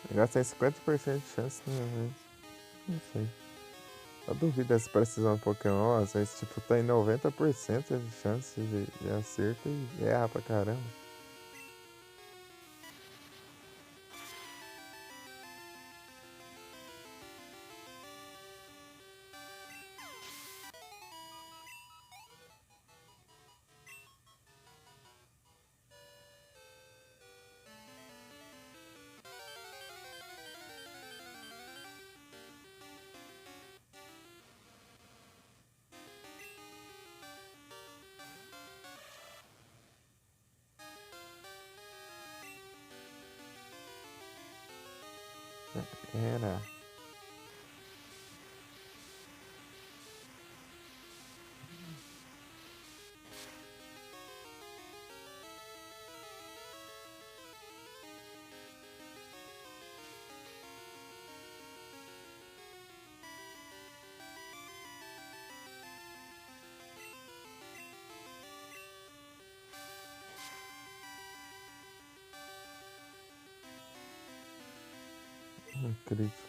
O negócio tem 50% de chance, né? Não sei. Eu duvido dessa precisão do Pokémon. Às vezes, tipo, tem 90% de chance de acerto e erra pra caramba. Era. Crítico.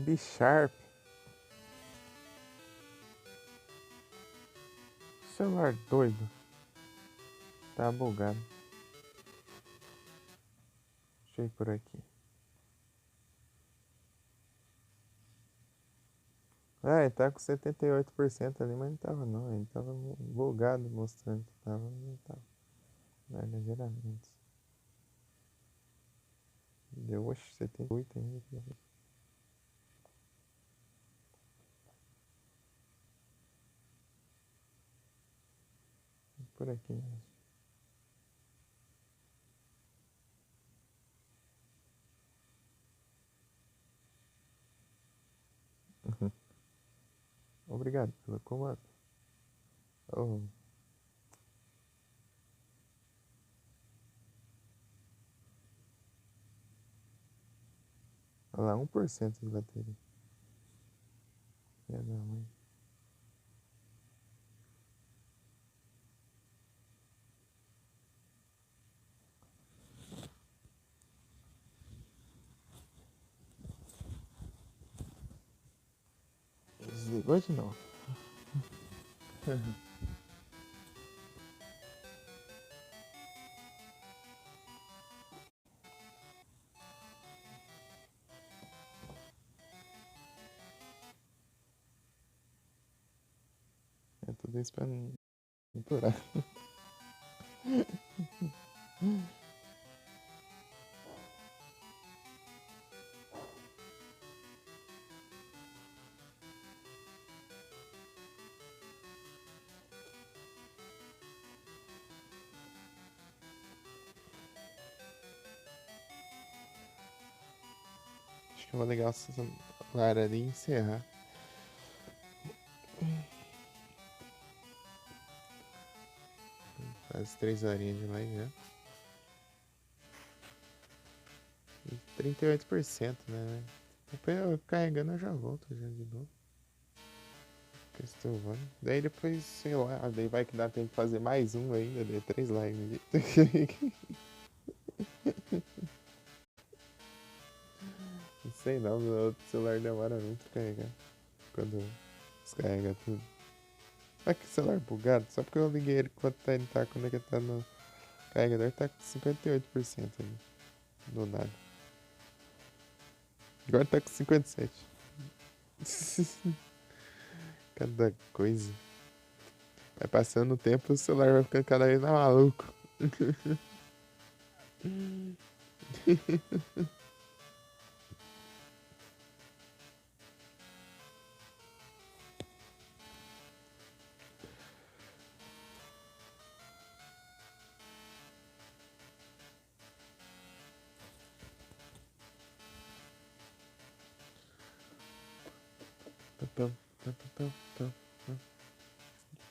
B-Sharp. Celular doido. Tá bugado. Deixa eu ir por aqui. Ah, ele tá com 78% ali, mas não tava não. Ele tava bugado mostrando que tava, não tava. Verdadeiramente. Deu, oxe, 78 ainda. Por aqui mesmo. Obrigado pelo comando. Oh, olha lá, 1% de bateria. Filha da mãe. Desligou de novo. É tudo isso pra não misturar. Acho que é legal essa área ali encerrar. Quase 3 horinhas de live já. E 38%, né? Depois eu carregando eu já volto já de novo. Castlevania. Daí depois, sei lá, daí vai que dá tempo de fazer mais um ainda, de 3 lives. Não sei não, o outro celular demora muito pra carregar. Quando descarrega tudo. Olha que celular bugado, só porque eu liguei ele quando ele tá conectado no carregador, tá com 58% ali. Do nada. Agora tá com 57%. Cada coisa. Vai passando o tempo, o celular vai ficando cada vez mais maluco.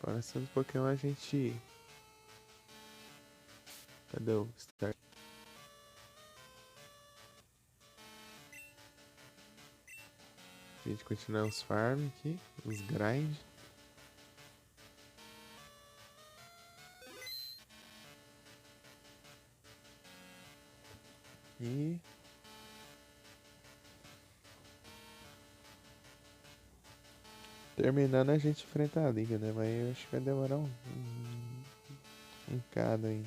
Parece um Pokémon a gente. Cadê o start? A gente continuar os farm aqui, os grind. E terminando a gente enfrenta a liga, né? Mas eu acho que vai demorar um cada aí.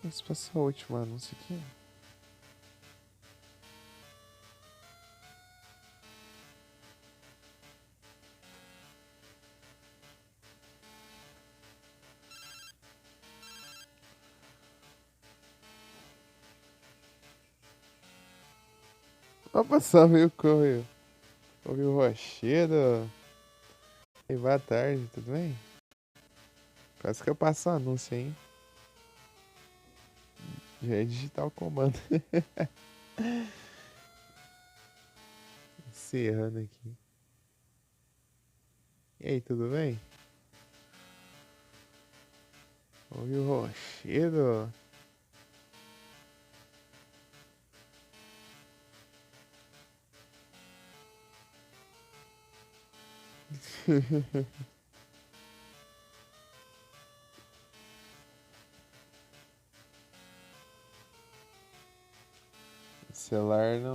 Esse passou o último anúncio aqui. Opa, salve o Correio. Ouvi o Rochedo. E boa tarde, tudo bem? Quase que eu passo o anúncio, hein? Já é digitar o comando. Encerrando aqui. E aí, tudo bem? Ouvi o Rochedo.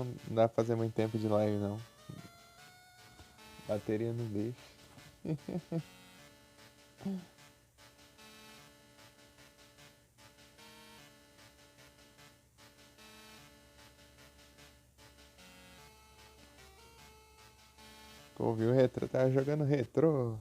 não dá pra fazer muito tempo de live não. Bateria no lixo. Ouviu o retrô? Tava jogando retrô.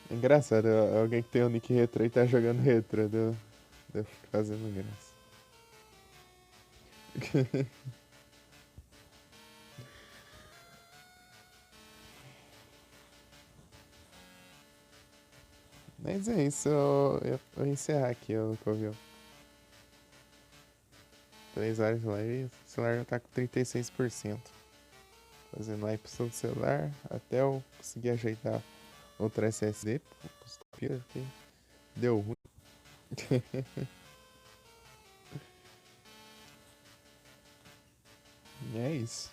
Engraçado, alguém que tem o nick retrô e tá jogando retrô. Deu fazendo graça. Mas é isso, eu vou encerrar aqui o Covil. 3 horas de live, o celular já tá com 36%. Fazendo live pro celular até eu conseguir ajeitar outra SSD. Porque deu ruim. E é isso.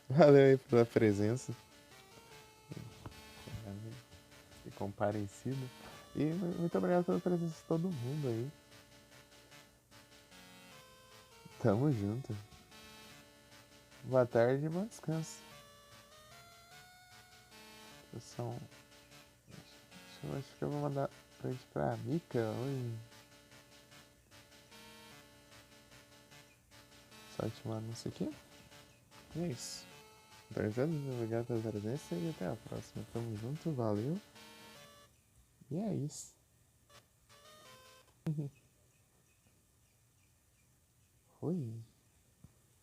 Valeu aí pela presença. E comparecido. E muito obrigado pela presença de todo mundo aí. Tamo junto. Boa tarde e bom descanso. Acho que eu vou mandar frente pra Mika. Oi. Só te mando isso aqui. E é isso. Obrigado pela presença e até a próxima. Tamo junto, valeu. E é isso. Oi.